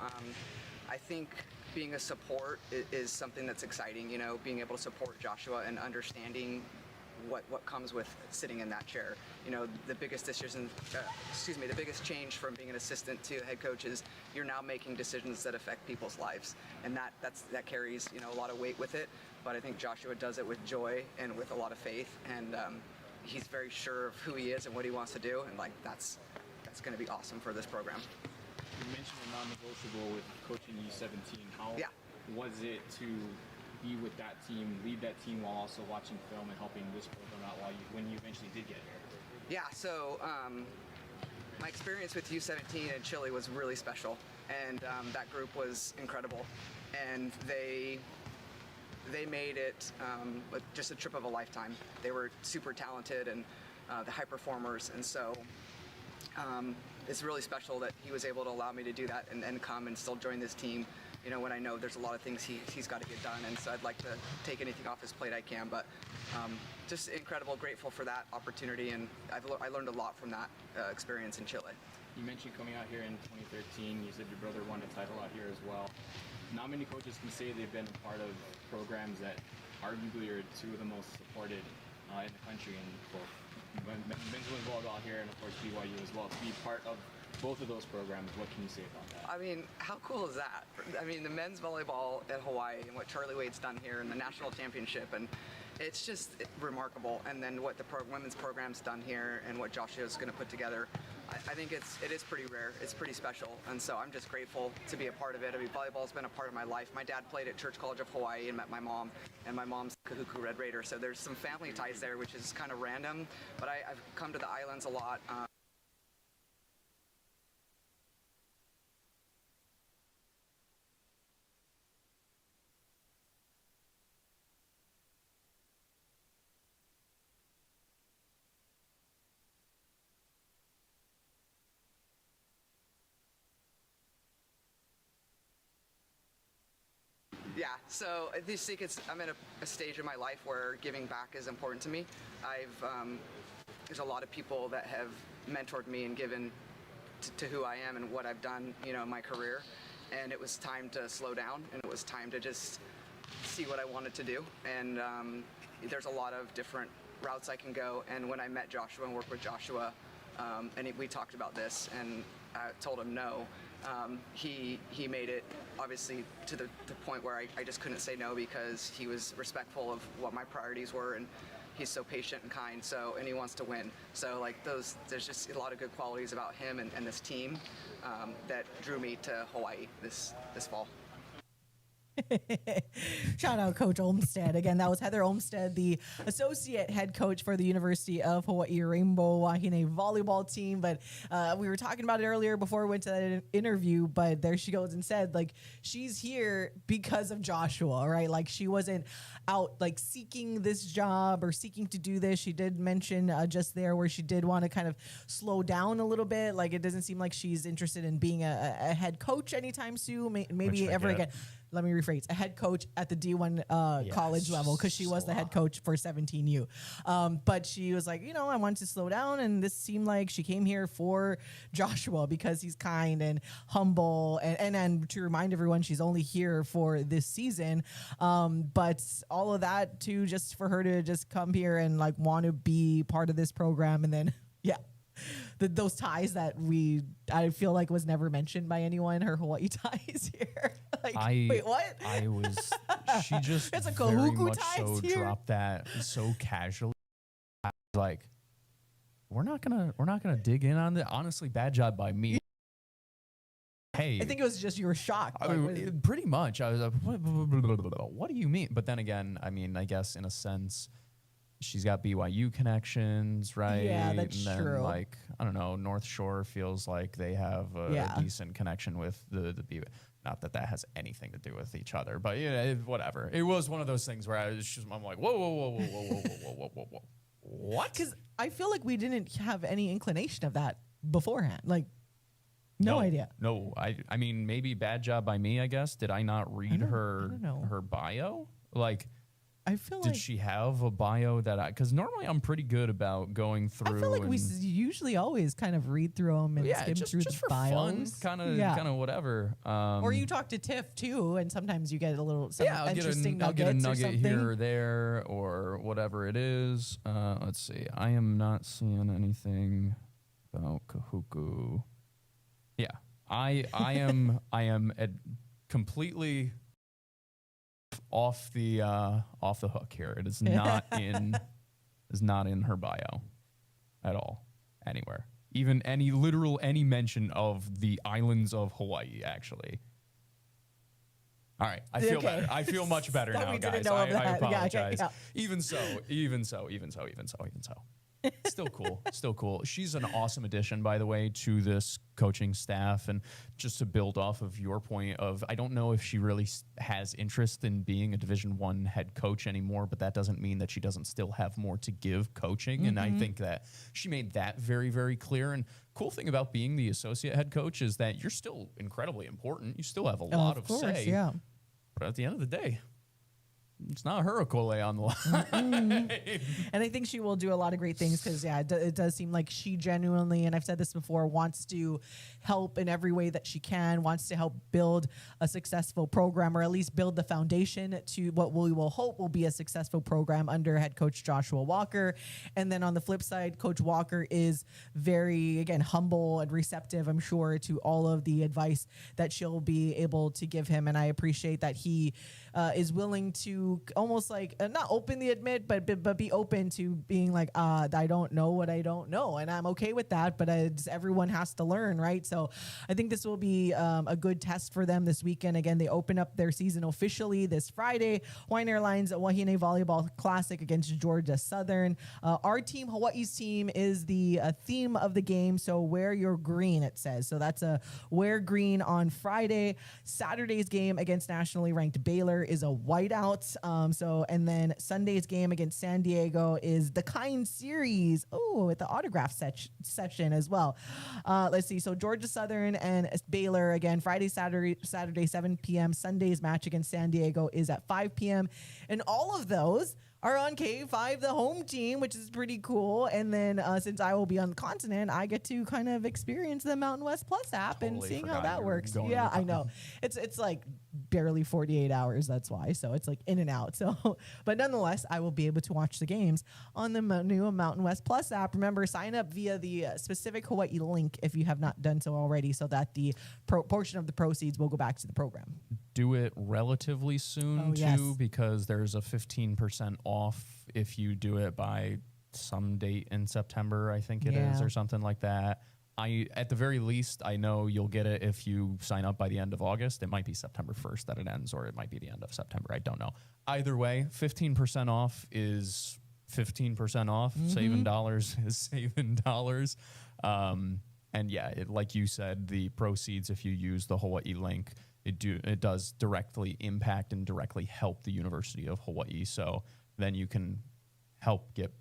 I think being a support is something that's exciting. Being able to support Joshua and understanding what comes with sitting in that chair. The biggest decision, the biggest change from being an assistant to a head coach is you're now making decisions that affect people's lives, and that carries a lot of weight with it. But I think Joshua does it with joy and with a lot of faith, and he's very sure of who he is and what he wants to do, and that's going to be awesome for this program. You mentioned a non-negotiable with coaching U17. How was it to be with that team, lead that team while also watching film and helping this program out when you eventually did get here? Yeah, so my experience with U17 in Chile was really special. and that group was incredible, and they made it just a trip of a lifetime. They were super talented and the high performers, and so it's really special that he was able to allow me to do that and come and still join this team, you know, when I know there's a lot of things he's got to get done, and so I'd like to take anything off his plate I can, but just incredible, grateful for that opportunity, and I learned a lot from that experience in Chile. You mentioned coming out here in 2013. You said your brother won a title out here as well. Not many coaches can say they've been a part of programs that arguably are two of the most supported in the country, and both men's and women's volleyball here, and of course BYU as well. To be part of both of those programs, what can you say about that? I mean, how cool is that? I mean, the men's volleyball at Hawaii and what Charlie Wade's done here and the national championship, and it's just remarkable. And then what the women's program's done here and what Joshua's going to put together, I think it is pretty rare. It's pretty special, and so I'm just grateful to be a part of it. I mean, volleyball's been a part of my life. My dad played at Church College of Hawaii and met my mom, and my mom's Kahuku Red Raider, so there's some family ties there, which is kind of random, but I've come to the islands a lot. Yeah, so I just think I'm at a stage in my life where giving back is important to me. There's a lot of people that have mentored me and given to who I am and what I've done, you know, in my career. And it was time to slow down, and it was time to just see what I wanted to do. And there's a lot of different routes I can go. And when I met Joshua and worked with Joshua, and we talked about this, and I told him no. He made it obviously to the point where I just couldn't say no, because he was respectful of what my priorities were, and he's so patient and kind, and he wants to win. So like there's just a lot of good qualities about him and this team that drew me to Hawaii this fall. Shout out Coach Olmstead. Again, that was Heather Olmstead, the associate head coach for the University of Hawaii Rainbow Wahine volleyball team. But we were talking about it earlier before we went to that interview, but there she goes and said, like, she's here because of Joshua, right? Like, she wasn't out like seeking this job or seeking to do this. She did mention just there where she did want to kind of slow down a little bit. Like, it doesn't seem like she's interested in being a head coach anytime soon, maybe ever again. Let me rephrase, a head coach at the D1 college level, because she was the head coach for 17U. But she was like, you know, I wanted to slow down, and this seemed like she came here for Joshua because he's kind and humble. And to remind everyone, she's only here for this season. But all of that too, just for her to just come here and like want to be part of this program. And then, those ties that I feel like was never mentioned by anyone, her Hawaii ties here. Like, wait, what? She just it's a very Kahuku much ties so here? dropped that so casually. I was like, we're not gonna dig in on that. Honestly, bad job by me. Hey, I think it was just you were shocked. I mean, pretty much. I was like, what do you mean? But then again, I mean, I guess in a sense, she's got BYU connections, right? Yeah, that's and then, true. like, I don't know, North Shore feels like they have a decent connection with the BYU. Not that has anything to do with each other, but whatever. It was one of those things where I'm like, whoa. What? Because I feel like we didn't have any inclination of that beforehand. Like, no idea. No, I mean, maybe bad job by me, I guess. Did I not read her bio? Like, I feel did she have a bio that because normally I'm pretty good about going through. I feel like we usually always kind of read through them and skim through just the for bios. Fun, kind of whatever. Or you talk to Tiff too, and sometimes you get a little interesting I'll get a nugget or here or there or whatever it is. Let's see. I am not seeing anything about Kahuku. Yeah, I am completely off the hook here. It is not in her bio at all, anywhere. Even any mention of the islands of Hawaii, actually. All right, I feel better. I feel much better now, guys. I apologize. Yeah. Even so. Still cool. Still cool. She's an awesome addition, by the way, to this coaching staff. And just to build off of your point of, I don't know if she really has interest in being a Division I head coach anymore, but that doesn't mean that she doesn't still have more to give coaching. And I think that she made that very, very clear. And cool thing about being the associate head coach is that you're still incredibly important. You still have a lot of say. Yeah. But at the end of the day, it's not her Akole on the line. And I think she will do a lot of great things because, yeah, it does seem like she genuinely, and I've said this before, wants to help in every way that she can, wants to help build a successful program, or at least build the foundation to what we will hope will be a successful program under head coach Joshua Walker. And then on the flip side, Coach Walker is very, again, humble and receptive, I'm sure, to all of the advice that she'll be able to give him. And I appreciate that he is willing to almost like not openly admit, but be open to being like, I don't know what I don't know, and I'm okay with that. But everyone has to learn, right? So I think this will be a good test for them this weekend. Again, they open up their season officially this Friday. Hawaiian Airlines Wahine Volleyball Classic against Georgia Southern. Our team, Hawaii's team, is the theme of the game. So wear your green, it says. So that's a wear green on Friday. Saturday's game against nationally ranked Baylor is a whiteout. And then Sunday's game against San Diego is the Kind Series. Oh, with the autograph session as well. Let's see. So Georgia Southern and Baylor again, Friday, Saturday, 7 p.m. Sunday's match against San Diego is at 5 p.m. And all of those are on K5, the home team, which is pretty cool. And then since I will be on the continent, I get to kind of experience the Mountain West Plus app and seeing how that works. Yeah, I know. It's like barely 48 hours. That's why. So it's like in and out. So, but nonetheless, I will be able to watch the games on the new Mountain West Plus app. Remember, sign up via the specific Hawaii link if you have not done so already, so that the portion of the proceeds will go back to the program. Do it relatively soon too, because there's a 15% off if you do it by some date in September, I think it is, or something like that. At the very least, I know you'll get it if you sign up by the end of August. It might be September 1st that it ends, or it might be the end of September. I don't know. Either way, 15% off is 15% off. Saving dollars is saving dollars. And yeah, like you said, the proceeds, if you use the Hawaii link, it does directly impact and directly help the University of Hawaii. So then you can help get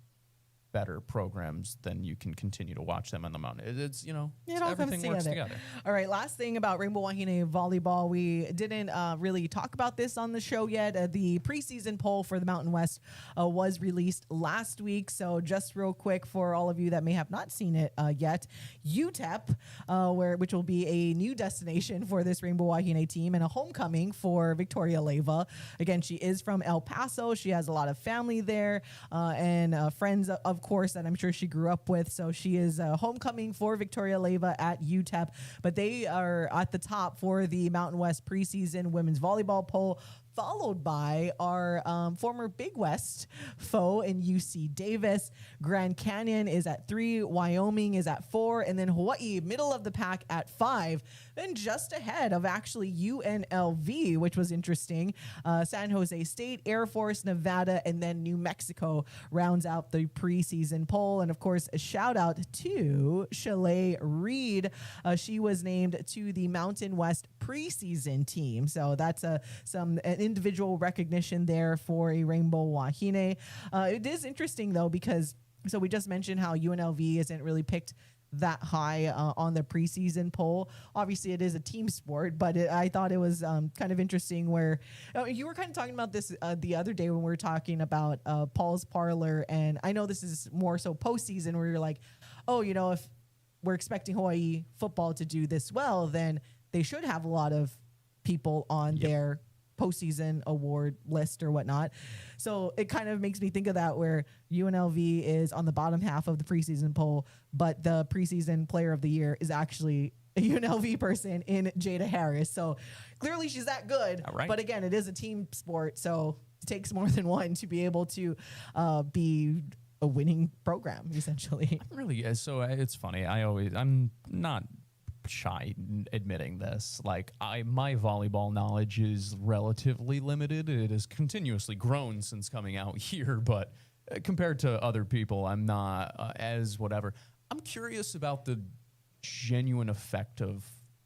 better programs, then you can continue to watch them on the mountain. It's, you know, it all everything comes works together. All right, last thing about Rainbow Wahine Volleyball. We didn't really talk about this on the show yet. The preseason poll for the Mountain West was released last week. So just real quick for all of you that may have not seen it yet, UTEP, which will be a new destination for this Rainbow Wahine team and a homecoming for Victoria Leyva. Again, she is from El Paso. She has a lot of family there and friends, of course, that I'm sure she grew up with. So she is homecoming for Victoria Leyva at UTEP, but they are at the top for the Mountain West preseason women's volleyball poll, followed by our former Big West foe in UC Davis. Grand Canyon is at 3, Wyoming is at 4, and then Hawaii, middle of the pack at 5. Then just ahead of actually UNLV, which was interesting. San Jose State, Air Force, Nevada, and then New Mexico rounds out the preseason poll. And of course, a shout out to Shalay Reed. She was named to the Mountain West preseason team. So that's an individual recognition there for a Rainbow Wahine. It is interesting though, because so we just mentioned how UNLV isn't really picked that high on the preseason poll. Obviously it is a team sport, but I thought it was kind of interesting where you were kind of talking about this the other day when we were talking about Paul's Parlor. And I know this is more so postseason where you're like, oh, you know, if we're expecting Hawaii football to do this well, then they should have a lot of people on their postseason award list or whatnot. So it kind of makes me think of that, where UNLV is on the bottom half of the preseason poll, but the preseason player of the year is actually a UNLV person in Jada Harris. So clearly she's that good. Right. But again, it is a team sport, so it takes more than one to be able to be a winning program, essentially. Really, so it's funny. I'm not shy admitting this. Like, my volleyball knowledge is relatively limited. It has continuously grown since coming out here, but compared to other people, I'm not as whatever. I'm curious about the genuine effect of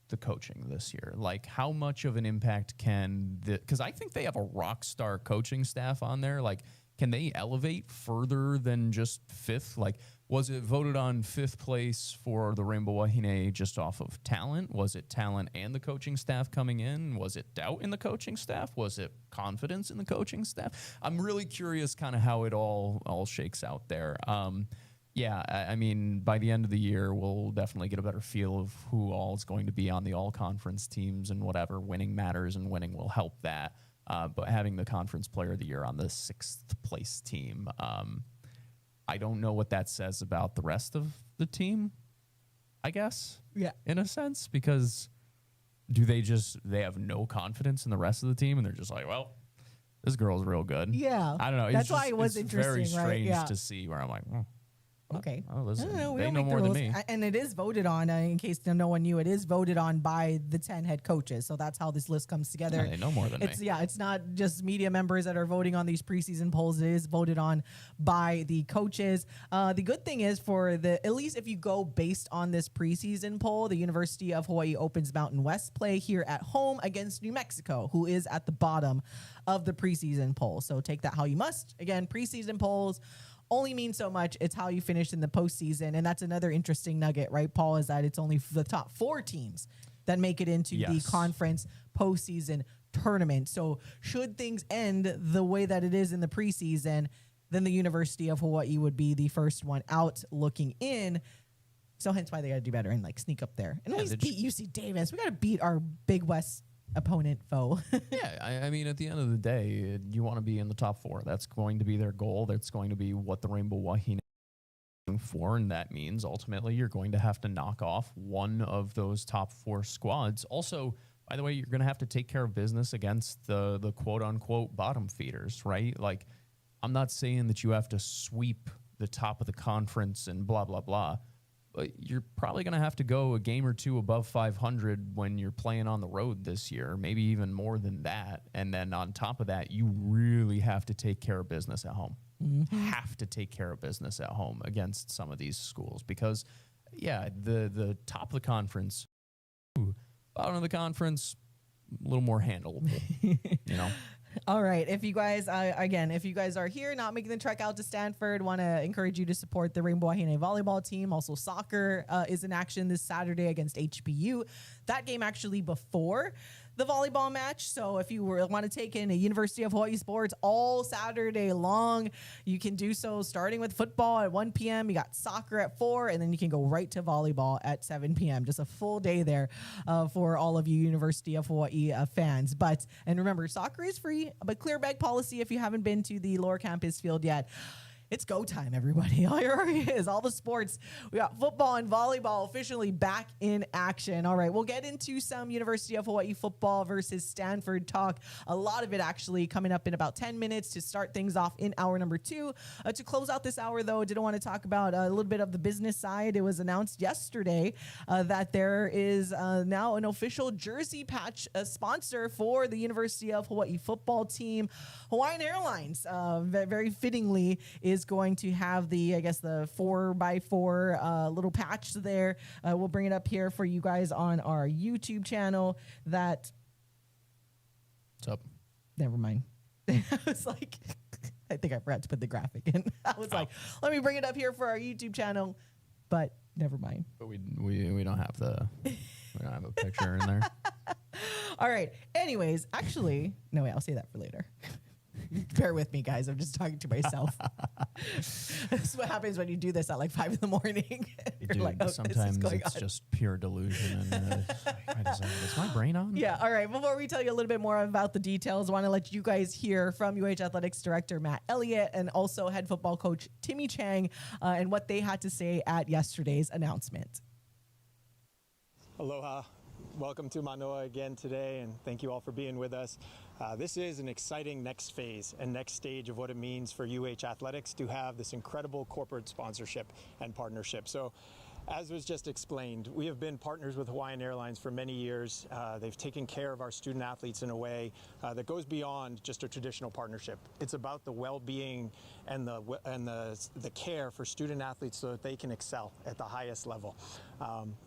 the coaching this year. Like, how much of an impact can because I think they have a rock star coaching staff on there. Like, can they elevate further than just fifth? Like, was it voted on fifth place for the Rainbow Wahine just off of talent? Was it talent and the coaching staff coming in? Was it doubt in the coaching staff? Was it confidence in the coaching staff? I'm really curious kind of how it all shakes out there. Yeah, I mean, by the end of the year, we'll definitely get a better feel of who all is going to be on the all-conference teams and whatever. Winning matters, and winning will help that. But having the conference player of the year on the sixth place team, I don't know what that says about the rest of the team, I guess. Yeah. In a sense, because they have no confidence in the rest of the team, and they're just like, well, this girl's real good. Yeah. I don't know. That's why it was interesting, very strange right? Yeah. to see where I'm like, okay. Oh, listen, We they don't know make the more than rules. me. And it is voted on, in case no one knew, it is voted on by the 10 head coaches. So that's how this list comes together. Yeah, they know more than me. Yeah, it's not just media members that are voting on these preseason polls. It is voted on by the coaches. The good thing is at least if you go based on this preseason poll, the University of Hawaii opens Mountain West play here at home against New Mexico, who is at the bottom of the preseason poll. So take that how you must. Again, preseason polls only mean so much. It's how you finish in the postseason. And that's another interesting nugget, right, Paul, is that it's only the top 4 teams that make it into the conference postseason tournament. So should things end the way that it is in the preseason, then the University of Hawaii would be the first one out looking in. So hence why they got to do better and sneak up there. And at least beat UC Davis. We got to beat our Big West opponent foe. Yeah, I mean, at the end of the day, you want to be in the top 4. That's going to be their goal. That's going to be what the Rainbow Wahine is for, and that means ultimately you're going to have to knock off one of those top 4 squads. Also, by the way, you're going to have to take care of business against the quote-unquote bottom feeders, right? Like, I'm not saying that you have to sweep the top of the conference and blah, blah, blah. But you're probably going to have to go a game or two above 500 when you're playing on the road this year, maybe even more than that. And then on top of that, you really have to take care of business at home. Have to take care of business at home against some of these schools because, yeah, the top of the conference, bottom of the conference, a little more handleable, you know? All right. If you guys, if you guys are here, not making the trek out to Stanford, want to encourage you to support the Rainbow Wahine volleyball team. Also, soccer is in action this Saturday against HBU. That game actually before the volleyball match. So if you want to take in a University of Hawaii sports all Saturday long, you can do so starting with football at 1 p.m. You got soccer at 4, and then you can go right to volleyball at 7 p.m. Just a full day there for all of you University of Hawaii fans. And remember, soccer is free, but clear bag policy if you haven't been to the lower campus field yet. It's go time, everybody. Here it is. All the sports. We got football and volleyball officially back in action. All right, we'll get into some University of Hawaii football versus Stanford talk. A lot of it actually coming up in about 10 minutes to start things off in hour number 2. To close out this hour, though, I didn't want to talk about a little bit of the business side. It was announced yesterday that there is now an official jersey patch sponsor for the University of Hawaii football team. Hawaiian Airlines, very fittingly, is going to have the 4x4 little patch there. We'll bring it up here for you guys on our YouTube channel. What's up? Never mind. I was like, I think I forgot to put the graphic in. I was like, let me bring it up here for our YouTube channel, but never mind. But we don't have we don't have a picture in there. All right. Anyways, actually, no, wait, I'll say that for later. Bear with me, guys. I'm just talking to myself. This is what happens when you do this at 5 a.m. Dude, like, sometimes it's just pure delusion. And is my brain on? Yeah. All right. Before we tell you a little bit more about the details, I want to let you guys hear from UH Athletics Director Matt Elliott and also head football coach Timmy Chang and what they had to say at yesterday's announcement. Aloha. Welcome to Manoa again today, and thank you all for being with us. This is an exciting next phase and next stage of what it means for UH Athletics to have this incredible corporate sponsorship and partnership. So As was just explained, we have been partners with Hawaiian Airlines for many years. They've taken care of our student athletes in a way that goes beyond just a traditional partnership. It's about the well-being and the care for student athletes so that they can excel at the highest level.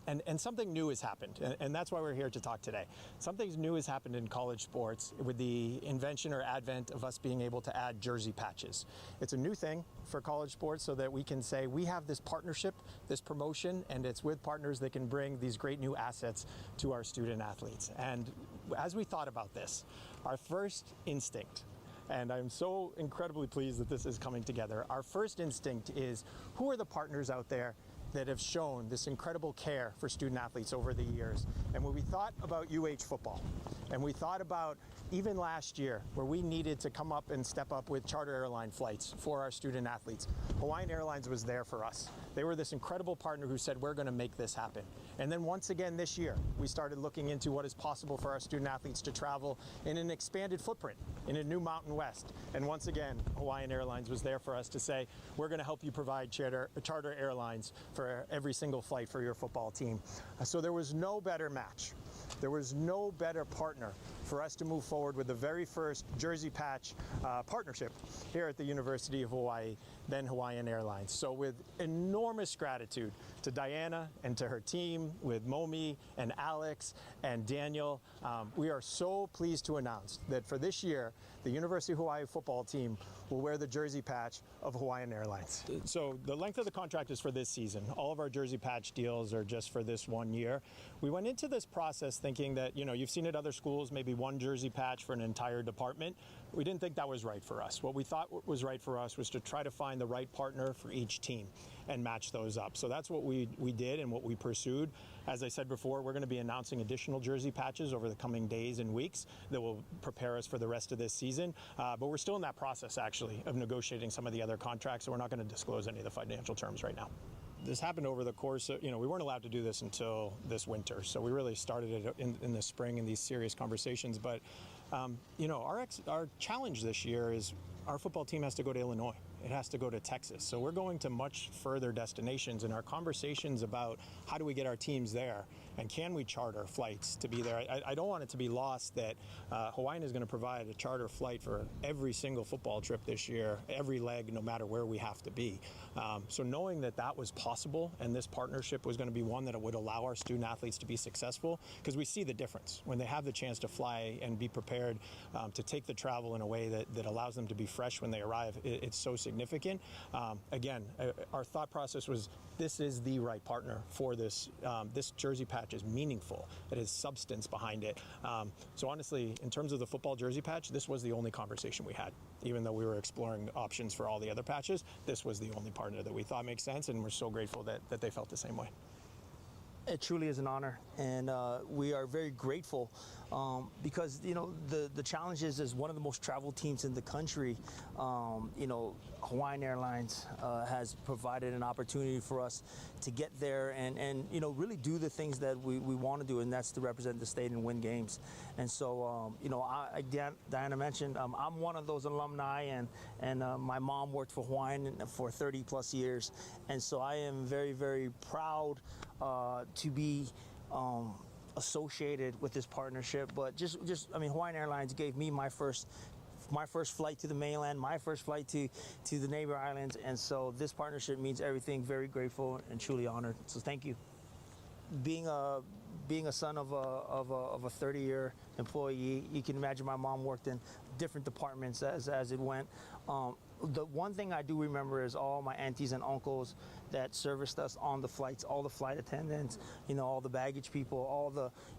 And something new has happened, and that's why we're here to talk today. Something new has happened in college sports with the invention or advent of us being able to add jersey patches. It's a new thing for college sports so that we can say we have this partnership, this promotion, and it's with partners that can bring these great new assets to our student athletes. And as we thought about this, our first instinct, and I'm so incredibly pleased that this is coming together, our first instinct is who are the partners out there that have shown this incredible care for student athletes over the years. And when we thought about UH football, and we thought about even last year where we needed to come up and step up with charter airline flights for our student athletes, Hawaiian Airlines was there for us. They were this incredible partner who said, we're going to make this happen. And then once again this year, we started looking into what is possible for our student athletes to travel in an expanded footprint, in a new Mountain West. And once again, Hawaiian Airlines was there for us to say, we're going to help you provide charter airlines for every single flight for your football team. So there was no better match. There was no better partner for us to move forward with the very first jersey patch partnership here at the University of Hawaii than Hawaiian Airlines. So with enormous gratitude to Diana and to her team, with Momi and Alex and Daniel, we are so pleased to announce that for this year, the University of Hawaii football team will wear the jersey patch of Hawaiian Airlines. So the length of the contract is for this season. All of our jersey patch deals are just for this 1 year. We went into this process thinking that, you've seen at other schools, maybe one jersey patch for an entire department. We didn't think that was right for us. What we thought was right for us was to try to find the right partner for each team and match those up. So that's what we did and what we pursued. As I said before, we're going to be announcing additional jersey patches over the coming days and weeks that will prepare us for the rest of this season. But we're still in that process, actually, of negotiating some of the other contracts, so we're not going to disclose any of the financial terms right now. This happened over the course of, we weren't allowed to do this until this winter, so we really started it in the spring in these serious conversations. But, our challenge this year is our football team has to go to Illinois. It has to go to Texas. So we're going to much further destinations, and our conversations about how do we get our teams there and can we charter flights to be there. I don't want it to be lost that Hawaiian is going to provide a charter flight for every single football trip this year, every leg, no matter where we have to be. So knowing that that was possible and this partnership was going to be one that would allow our student athletes to be successful, because we see the difference when they have the chance to fly and be prepared to take the travel in a way that allows them to be fresh when they arrive. It's so significant. Again, our thought process was this is the right partner for this. This jersey patch is meaningful. It has substance behind it. So honestly, in terms of the football jersey patch, this was the only conversation we had. Even though we were exploring options for all the other patches, this was the only partner that we thought makes sense, and we're so grateful that they felt the same way. It truly is an honor, and we are very grateful because the challenge is one of the most traveled teams in the country. Hawaiian Airlines has provided an opportunity for us to get there and really do the things that we want to do, and that's to represent the state and win games. And so Diana mentioned I'm one of those alumni, and my mom worked for Hawaiian for 30 plus years, and so I am very, very proud to be associated with this partnership. But Hawaiian Airlines gave me my first flight to the mainland, my first flight to the neighbor islands, and so this partnership means everything. Very grateful and truly honored. So thank you. Being a son of a 30-year employee, you can imagine my mom worked in different departments as it went. The one thing I do remember is all my aunties and uncles that serviced us on the flights, all the flight attendants, all the baggage people,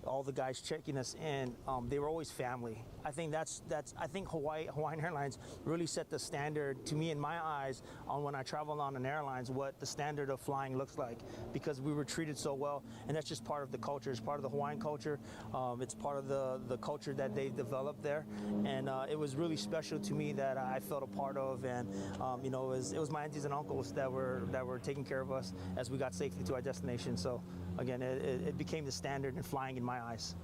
all the guys checking us in. They were always family. I think I think Hawaiian Airlines really set the standard to me in my eyes on when I traveled on an airlines what the standard of flying looks like, because we were treated so well, and that's just part of the culture. It's part of the Hawaiian culture. It's part of the culture that they've developed there, and it was really special to me that I felt a part of. And it was my aunties and uncles that were taking care of us as we got safely to our destination. So again, it became the standard in flying in my eyes.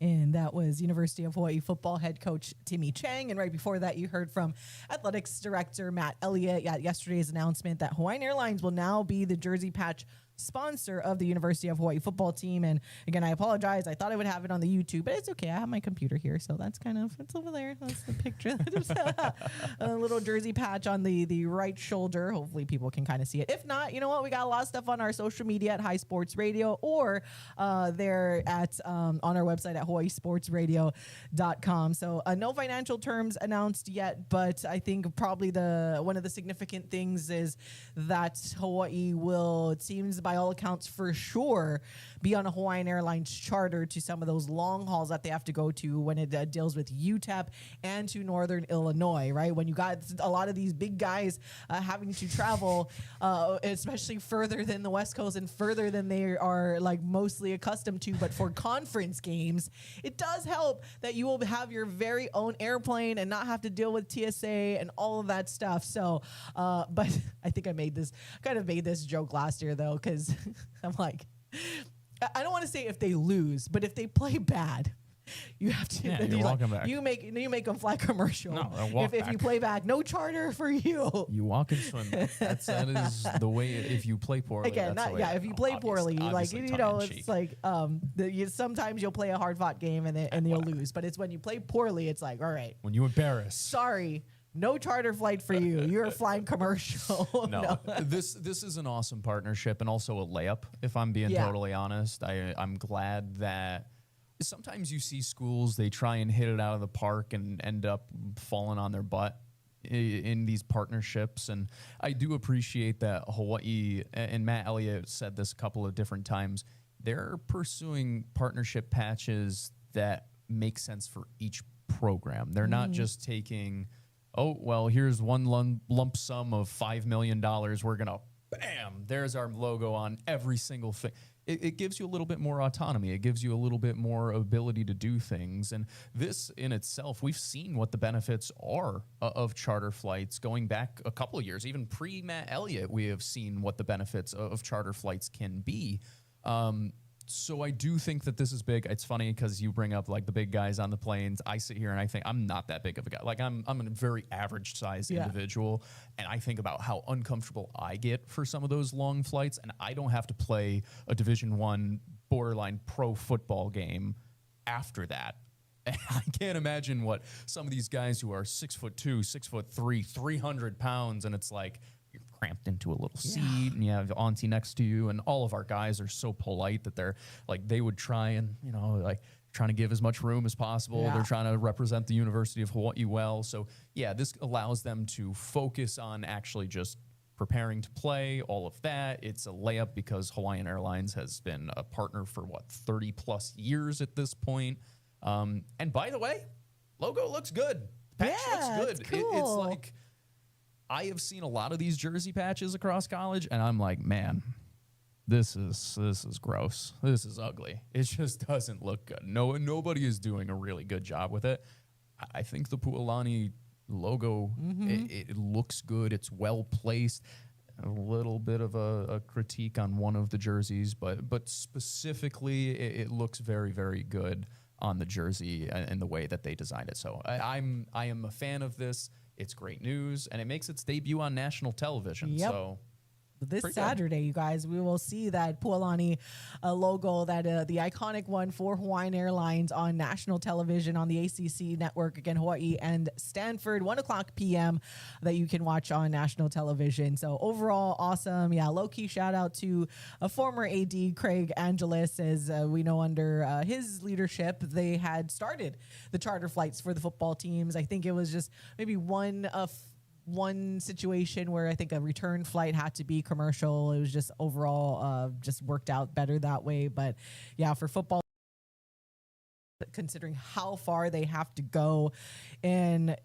And that was University of Hawaii football head coach Timmy Chang. And right before that, you heard from athletics director Matt Elliott at yesterday's announcement that Hawaiian Airlines will now be the jersey patch sponsor of the University of Hawaii football team. And again, I apologize. I thought I would have it on the YouTube, but it's okay. I have my computer here, so that's it's over there. That's the picture. A little jersey patch on the right shoulder. Hopefully people can kind of see it. If not, you know what? We got a lot of stuff on our social media at High Sports Radio, or there at on our website at hawaiisportsradio.com. So no financial terms announced yet, but I think probably one of the significant things is that Hawaii will, it seems by all accounts for sure, be on a Hawaiian Airlines charter to some of those long hauls that they have to go to when it deals with UTEP and to Northern Illinois, right? When you got a lot of these big guys having to travel, especially further than the West Coast and further than they are like mostly accustomed to, but for conference games, it does help that you will have your very own airplane and not have to deal with TSA and all of that stuff. So, but I think I made this joke last year though, because I'm like, I don't want to say if they lose, but if they play bad, you have to. Yeah, you're welcome back. You make them fly commercial. No, if you play back, no charter for you. You walk and swim. That is the way. If you play poorly, Again, that's the way if you play poorly, obviously it's like sometimes you'll play a hard fought game and you'll lose, but it's when you play poorly, it's like, all right, when you embarrass. Sorry. No charter flight for you. You're flying commercial. No. This is an awesome partnership and also a layup, if I'm being totally honest. I'm glad that sometimes you see schools, they try and hit it out of the park and end up falling on their butt in these partnerships. And I do appreciate that Hawaii, and Matt Elliott said this a couple of different times, they're pursuing partnership patches that make sense for each program. They're not just taking, oh, well, here's one lump sum of $5 million. We're going to, bam, there's our logo on every single thing. It gives you a little bit more autonomy. It gives you a little bit more ability to do things. And this in itself, we've seen what the benefits are of charter flights going back a couple of years. Even pre-Matt Elliott, we have seen what the benefits of charter flights can be. So I do think that this is big. It's funny because you bring up like the big guys on the planes. I sit here and I think I'm not that big of a guy. Like I'm a very average sized individual, and I think about how uncomfortable I get for some of those long flights, and I don't have to play a Division I borderline pro football game after that. And I can't imagine what some of these guys who are 6'2", 6'3", 300 pounds, and it's like, you're cramped into a little seat and you have auntie next to you, and all of our guys are so polite that they're like, they would try and, like trying to give as much room as possible. They're trying to represent the University of Hawaii well. So yeah, this allows them to focus on actually just preparing to play, all of that. It's a layup because Hawaiian Airlines has been a partner for 30 plus years at this point. And by the way, logo looks good. Patch looks good. It's cool. It's like, I have seen a lot of these jersey patches across college, and I'm like, man, this is gross. This is ugly. It just doesn't look good. Nobody is doing a really good job with it. I think the Pu'alani logo, it looks good. It's well placed. A little bit of a critique on one of the jerseys, but specifically, it looks very, very good on the jersey and the way that they designed it. So I am a fan of this. It's great news, and it makes its debut on national television. Yep. So this Saturday, you guys, we will see that Pu'alani logo, that the iconic one for Hawaiian Airlines on national television on the ACC network, again, Hawaii and Stanford, 1:00 p.m. that you can watch on national television. So overall, awesome. Yeah, low-key shout out to a former AD, Craig Angelis, as we know under his leadership, they had started the charter flights for the football teams. I think it was just maybe one situation where I think a return flight had to be commercial. It was just overall just worked out better that way. But yeah, for football, considering how far they have to go, and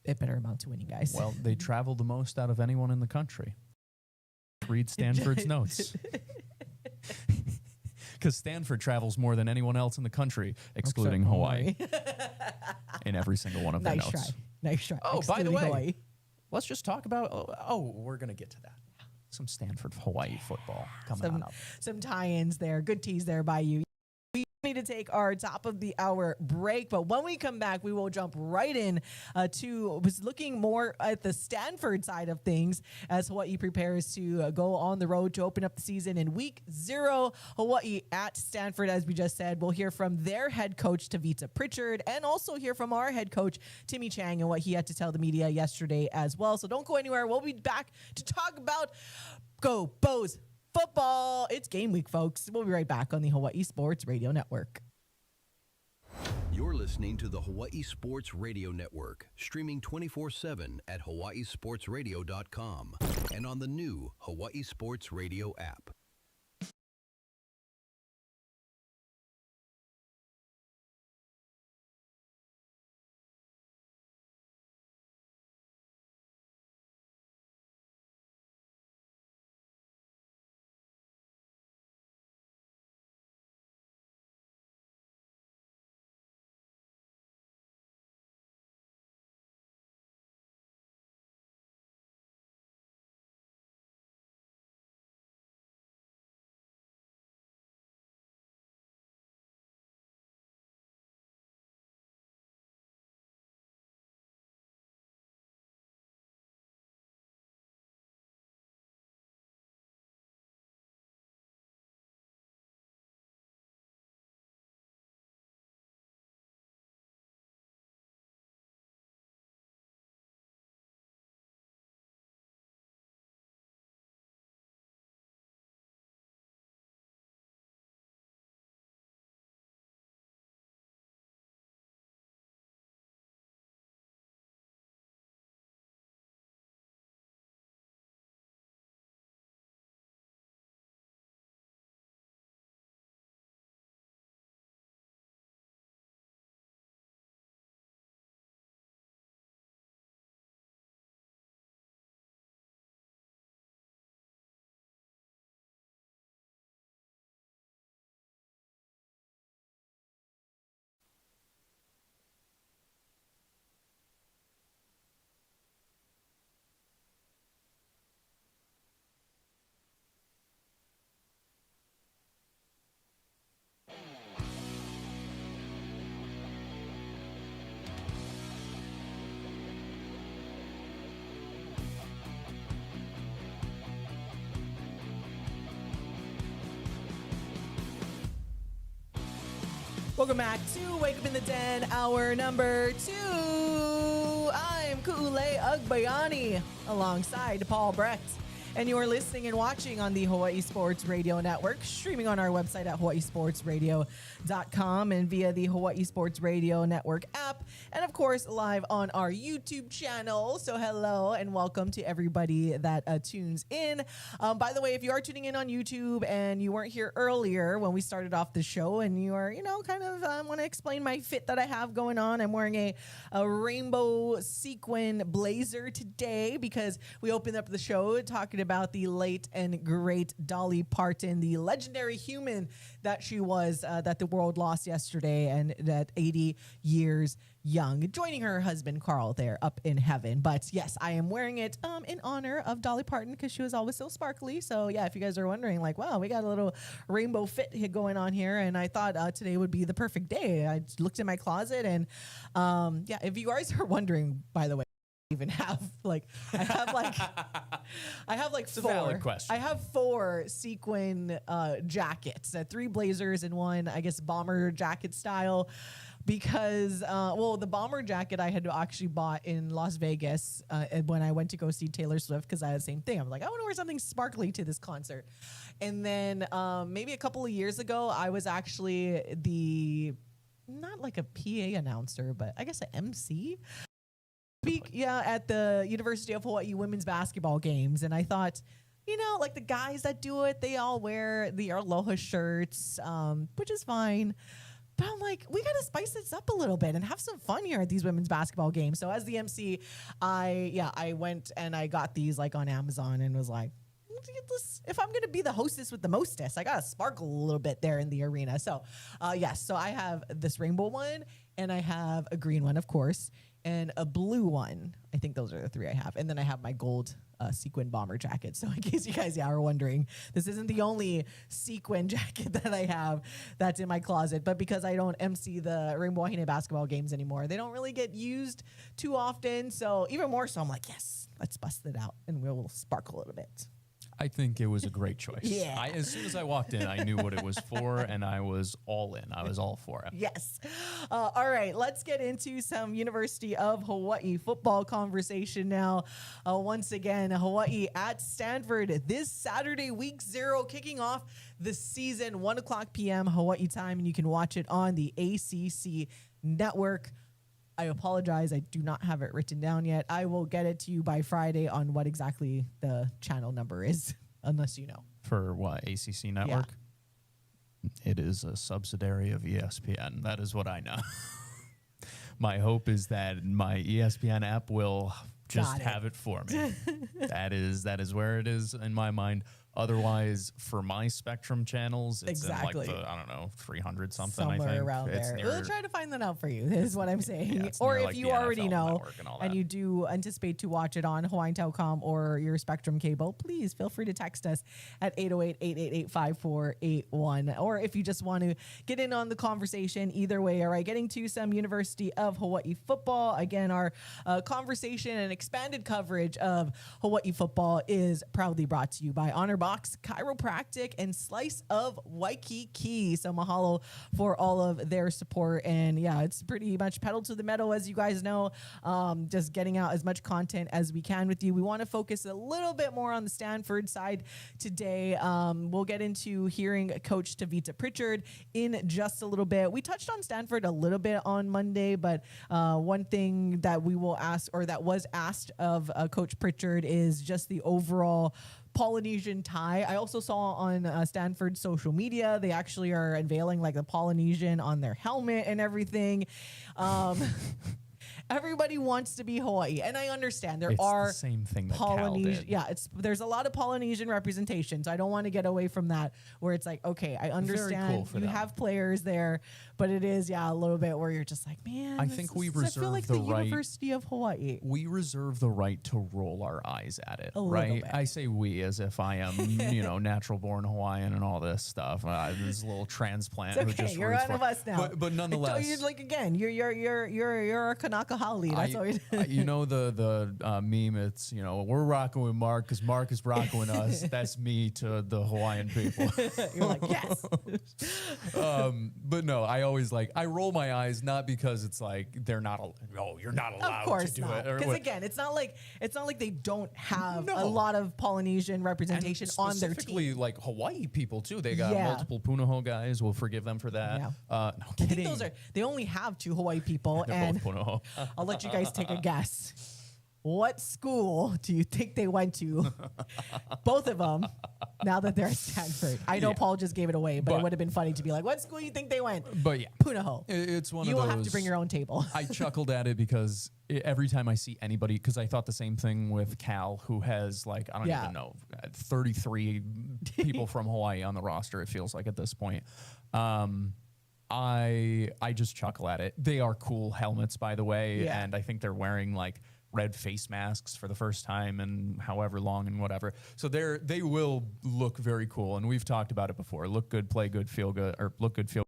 it better amount to winning, guys. Well, they travel the most out of anyone in the country. Read Stanford's notes. Because Stanford travels more than anyone else in the country, excluding Hawaii. In every single one of their notes. Nice try. Oh, by the way, let's just talk about, we're going to get to that. Some Stanford Hawaii football coming on up. Some tie-ins there. Good tease there by you. We need to take our top of the hour break, but when we come back, we will jump right in was looking more at the Stanford side of things as Hawaii prepares to go on the road to open up the season in week 0. Hawaii at Stanford, as we just said. We'll hear from their head coach, Tavita Pritchard, and also hear from our head coach, Timmy Chang, and what he had to tell the media yesterday as well. So don't go anywhere. We'll be back to talk about Go Bows football. It's game week, folks. We'll be right back on the Hawaii Sports Radio Network. You're listening to the Hawaii Sports Radio Network, streaming 24/7 at hawaiisportsradio.com and on the new Hawaii Sports Radio app. Welcome back to Wake Up in the Den, hour number 2. I'm Ku'ulei Agbayani alongside Paul Brecht. And you are listening and watching on the Hawaii Sports Radio Network, streaming on our website at hawaiisportsradio.com and via the Hawaii Sports Radio Network app, and of course live on our YouTube channel. So hello and welcome to everybody that tunes in. By the way, if you are tuning in on YouTube and you weren't here earlier when we started off the show and you are, kind of want to explain my fit that I have going on, I'm wearing a rainbow sequin blazer today because we opened up the show talking about the late and great Dolly Parton, the legendary human that she was, that the world lost yesterday, and that 80 years young, joining her husband Carl there up in heaven. But yes, I am wearing it in honor of Dolly Parton because she was always so sparkly. So yeah, if you guys are wondering, like, wow, we got a little rainbow fit going on here, and I thought today would be the perfect day. I looked in my closet, and yeah, if you guys are wondering, by the way, even have I have like 4. I have 4 sequin jackets, 3 blazers and 1, I guess, bomber jacket style. Because, the bomber jacket I had actually bought in Las Vegas when I went to go see Taylor Swift, because I had the same thing. I was like, I want to wear something sparkly to this concert. And then maybe a couple of years ago, I was actually not like a PA announcer, but I guess an MC. At the University of Hawaii women's basketball games. And I thought, like the guys that do it, they all wear the Aloha shirts, which is fine. But I'm like, we got to spice this up a little bit and have some fun here at these women's basketball games. So as the MC, I went and I got these like on Amazon and was like, if I'm going to be the hostess with the mostest, I got to sparkle a little bit there in the arena. So, yes, so I have this rainbow one and I have a green one, of course. and a blue one. I think those are the 3 I have. And then I have my gold sequin bomber jacket. So in case you guys are wondering, this isn't the only sequin jacket that I have that's in my closet. But because I don't MC the Rainbow Wahine basketball games anymore, they don't really get used too often. So even more so, I'm like, yes, let's bust it out and we'll sparkle a little bit. I think it was a great choice. Yeah. As soon as I walked in, I knew what it was for, and I was all in. I was all for it. Yes. All right, let's get into some University of Hawaii football conversation now. Once again, Hawaii at Stanford this Saturday, week 0, kicking off the season, 1 o'clock p.m. Hawaii time, and you can watch it on the ACC network. I apologize. I do not have it written down yet. I will get it to you by Friday on what exactly the channel number is, unless you know. For what, ACC network? Yeah. It is a subsidiary of ESPN. That is what I know. My hope is that my ESPN app will just have it for me. That is where it is in my mind. Otherwise, for my Spectrum channels, it's in like the, I don't know, 300 something, somewhere I think. around there. We'll try to find that out for you, is what I'm saying. Yeah, or if like you already know and you do anticipate to watch it on Hawaiian Telecom or your Spectrum cable, please feel free to text us at 808-888-5481. Or if you just want to get in on the conversation, either way. All right, getting to some University of Hawaii football. Again, our conversation and expanded coverage of Hawaii football is proudly brought to you by Honor Box Chiropractic and Slice of Waikiki. So mahalo for all of their support. And yeah, it's pretty much pedal to the metal, as you guys know, just getting out as much content as we can with you. We want to focus a little bit more on the Stanford side today. We'll get into hearing Coach Tavita Pritchard in just a little bit. We touched on Stanford a little bit on Monday, but one thing that we will ask, or that was asked of Coach Pritchard, is just the overall Polynesian tie. I also saw on Stanford's social media, they actually are unveiling like the Polynesian on their helmet and everything. Everybody wants to be Hawaii, and I understand there are the same thing that Polynesian. Yeah, there's a lot of Polynesian representation, so I don't want to get away from that. Where it's like, okay, I understand you have players there, but it is a little bit where you're just like, man, I think we reserve I feel like the University of Hawaii. We reserve the right to roll our eyes at it, a right? Bit. I say we as if I am, natural born Hawaiian and all this stuff. This little transplant. It's okay, you're one of us now. But nonetheless, you're like again, you're a Kanaka Holly. That's what you know the meme. It's we're rocking with Mark because Mark is rocking with us. That's me to the Hawaiian people. You're like, yes. But no, I always I roll my eyes, not because it's like they're not. You're not allowed to do it. Because again, it's not like they don't have a lot of Polynesian representation on their team. Specifically, like Hawaii people too. They got multiple Punahou guys. We'll forgive them for that. Yeah. No kidding. I think they only have 2 Hawaii people, and both Punahou. I'll let you guys take a guess. What school do you think they went to? Both of them, now that they're at Stanford. I know Paul just gave it away, but it would have been funny to be like, what school do you think they went? But yeah. Punahou. It's one you of those. will have to bring your own table. I chuckled at it because every time I see anybody, because I thought the same thing with Cal, who has I don't even know, 33 people from Hawaii on the roster, it feels like at this point. I just chuckle at it. They are cool helmets, by the way, and I think they're wearing red face masks for the first time in however long and whatever. So they will look very cool, and we've talked about it before. Look good, play good, feel good, or look good, feel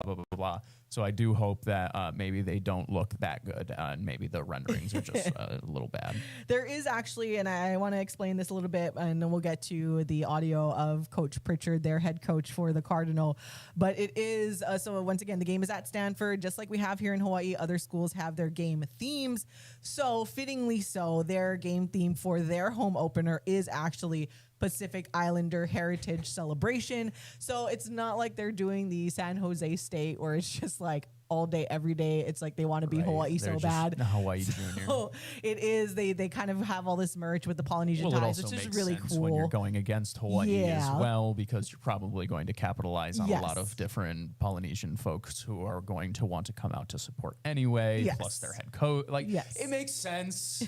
blah, blah, blah, blah. So I do hope that maybe they don't look that good, and maybe the renderings are just a little bad. There is actually, and I want to explain this a little bit, and then we'll get to the audio of Coach Pritchard, their head coach for the Cardinal. But it is, so once again, the game is at Stanford, just like we have here in Hawaii. Other schools have their game themes. So fittingly so, their game theme for their home opener is actually Pacific Islander Heritage Celebration. So it's not like they're doing the San Jose State where it's just all day, every day. It's like they want to be Hawaii so bad. Hawaii Junior. So it is, they kind of have all this merch with the Polynesian ties, which is really cool. When you're going against Hawaii as well, because you're probably going to capitalize on a lot of different Polynesian folks who are going to want to come out to support anyway, plus their head coach. It makes sense.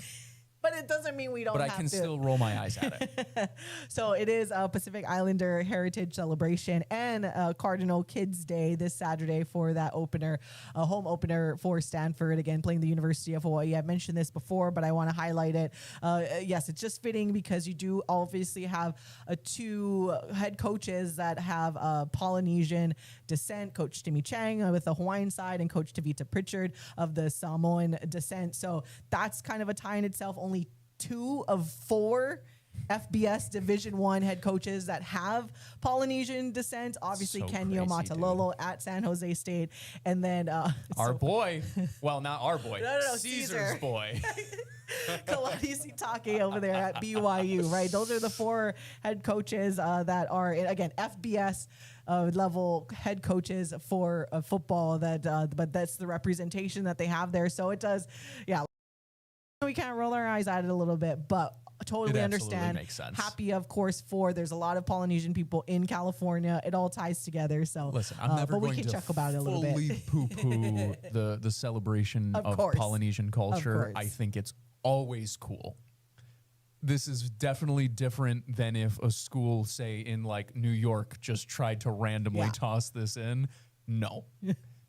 But it doesn't mean we don't But have I can to. still roll my eyes at it. So it is a Pacific Islander Heritage Celebration and Cardinal Kids Day this Saturday for that opener, a home opener for Stanford, again, playing the University of Hawaii. I've mentioned this before, but I want to highlight it. Yes, it's just fitting because you do obviously have two head coaches that have Polynesian descent, Coach Timmy Chang with the Hawaiian side and Coach Tavita Pritchard of the Samoan descent. So that's kind of a tie in itself. Only 2 of 4 FBS Division I head coaches that have Polynesian descent. Obviously, So Kenyo crazy, Matalolo at San Jose State. And then Our boy. Well, not our boy. No, Caesar's Caesar. boy. Kalani Sitake over there at BYU, right? Those are the 4 head coaches that are, again, FBS level head coaches for football. But that's the representation that they have there. So it does, yeah. We kind of roll our eyes at it a little bit, but totally understand. Makes sense. Happy, of course, there's a lot of Polynesian people in California. It all ties together. So Listen, I'm never but we going can to chuckle about it a little fully bit. poo-poo the celebration of course. Polynesian culture. course. I think it's always cool. This is definitely different than if a school, say in like New York, just tried to randomly toss this in. No.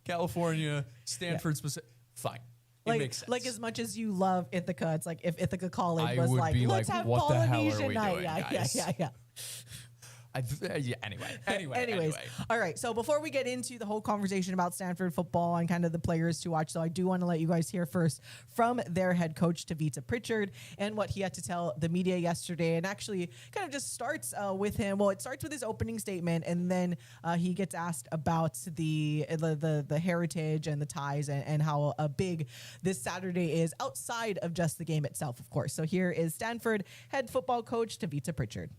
California, Stanford specific, fine. It makes sense. Like as much as you love Ithaca, it's like if Ithaca College I was would like, be let's like, have what the hell are Polynesian we night. doing, Yeah. guys? Anyway. All right. So before we get into the whole conversation about Stanford football and kind of the players to watch, so I do want to let you guys hear first from their head coach, Tavita Pritchard, and what he had to tell the media yesterday. And actually kind of just starts with him. Well, it starts with his opening statement, and then he gets asked about the heritage and the ties and how big this Saturday is outside of just the game itself, of course. So here is Stanford head football coach, Tavita Pritchard.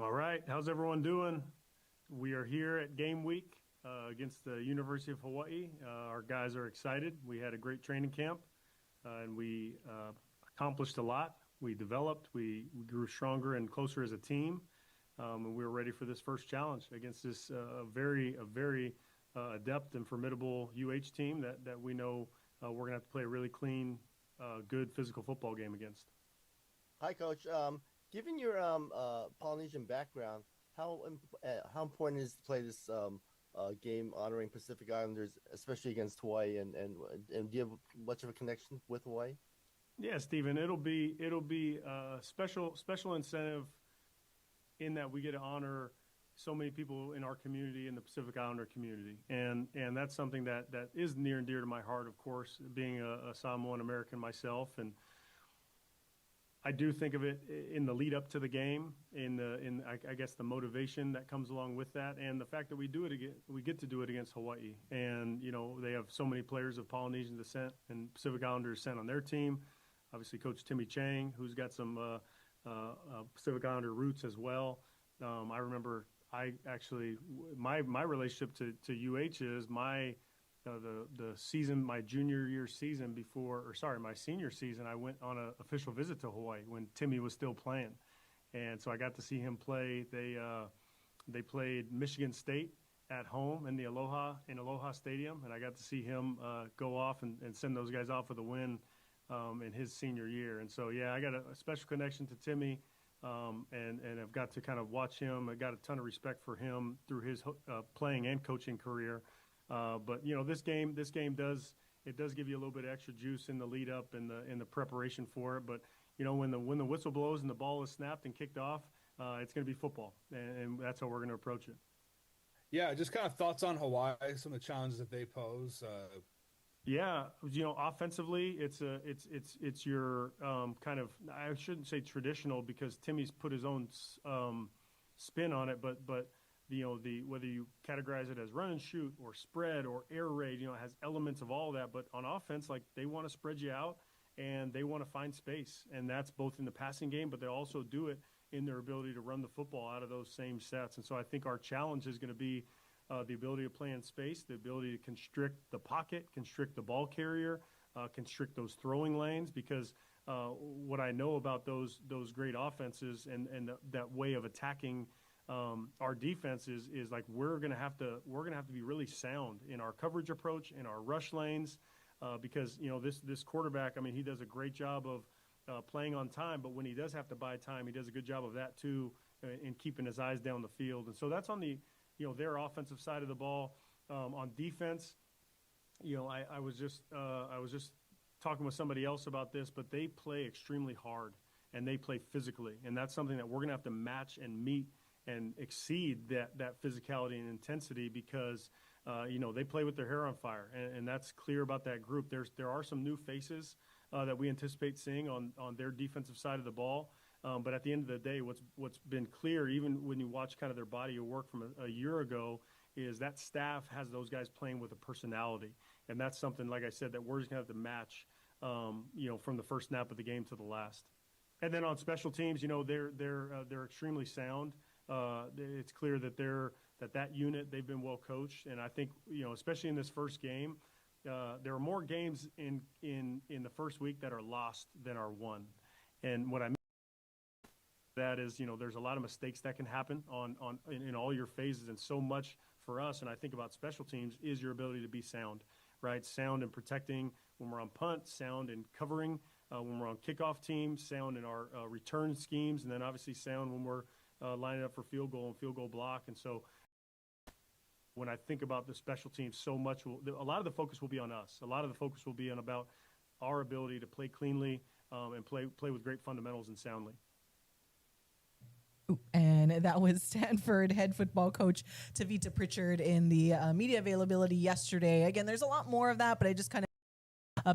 All right, how's everyone doing? We are here at game week against the University of Hawaii. Our guys are excited. We had a great training camp, and we accomplished a lot. We developed, we grew stronger and closer as a team, and we were ready for this first challenge against this very adept and formidable UH team that we know we're going to have to play a really clean, good physical football game against. Hi, Coach. Given your Polynesian background, how important is to play this game honoring Pacific Islanders, especially against Hawaii, and do you have much of a connection with Hawaii? Yeah, Stephen, it'll be a special incentive in that we get to honor so many people in our community, in the Pacific Islander community, and that's something that is near and dear to my heart, of course, being a Samoan American myself. And I do think of it in the lead up to the game, I guess the motivation that comes along with that, and the fact that we get to do it against Hawaii. And they have so many players of Polynesian descent and Pacific Islander descent on their team. Obviously, Coach Timmy Chang, who's got some Pacific Islander roots as well. I remember my relationship to UH is the season, my junior year season my senior season, I went on an official visit to Hawaii when Timmy was still playing. And so I got to see him play. They played Michigan State at home in the Aloha Stadium, and I got to see him go off and send those guys off with a win in his senior year. And so, yeah, I got a special connection to Timmy, and I've got to kind of watch him. I got a ton of respect for him through his playing and coaching career. But this game does give you a little bit of extra juice in the lead up and in the preparation for it. But when the whistle blows and the ball is snapped and kicked off, it's going to be football, and that's how we're going to approach it. Yeah, just kind of thoughts on Hawaii, some of the challenges that they pose. Yeah, offensively, it's your kind of, I shouldn't say traditional because Timmy's put his own spin on it, but whether you categorize it as run and shoot or spread or air raid, it has elements of all that. But on offense, like, they want to spread you out and they want to find space, and that's both in the passing game, but they also do it in their ability to run the football out of those same sets. And so I think our challenge is going to be the ability to play in space, the ability to constrict the pocket, constrict the ball carrier, constrict those throwing lanes, because what I know about those great offenses and that way of attacking our defense is like we're gonna have to be really sound in our coverage approach, in our rush lanes, because, this quarterback, I mean, he does a great job of playing on time, but when he does have to buy time, he does a good job of that too, in keeping his eyes down the field. And so that's on the, their offensive side of the ball. On defense, I was just talking with somebody else about this, but they play extremely hard and they play physically, and that's something that we're going to have to match and meet and exceed that physicality and intensity, because they play with their hair on fire, and that's clear about that group. There are some new faces that we anticipate seeing on their defensive side of the ball, but at the end of the day, what's been clear, even when you watch kind of their body of work from a year ago, is that staff has those guys playing with a personality, and that's something, like I said, that we're just going to have to match, from the first snap of the game to the last. And then on special teams, they're extremely sound. It's clear that that unit, they've been well coached, and I think, especially in this first game, there are more games in the first week that are lost than are won. And what I mean that is, there's a lot of mistakes that can happen in all your phases, and so much for us, and I think about special teams, is your ability to be sound, right? Sound in protecting when we're on punt, sound in covering when we're on kickoff teams, sound in our return schemes, and then obviously sound when we're lining up for field goal and field goal block. And so when I think about the special teams, a lot of the focus will be on us. A lot of the focus will be on about our ability to play cleanly and play with great fundamentals and soundly. And that was Stanford head football coach Tavita Pritchard in the media availability yesterday. Again, there's a lot more of that, but I just kind of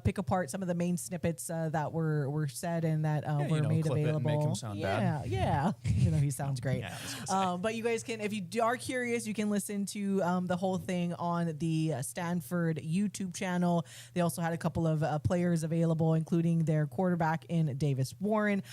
pick apart some of the main snippets that were said and that were made available. Make him sound bad. Yeah. He sounds great. But you guys can, if you are curious, you can listen to the whole thing on the Stanford YouTube channel. They also had a couple of players available, including their quarterback in Davis Warren.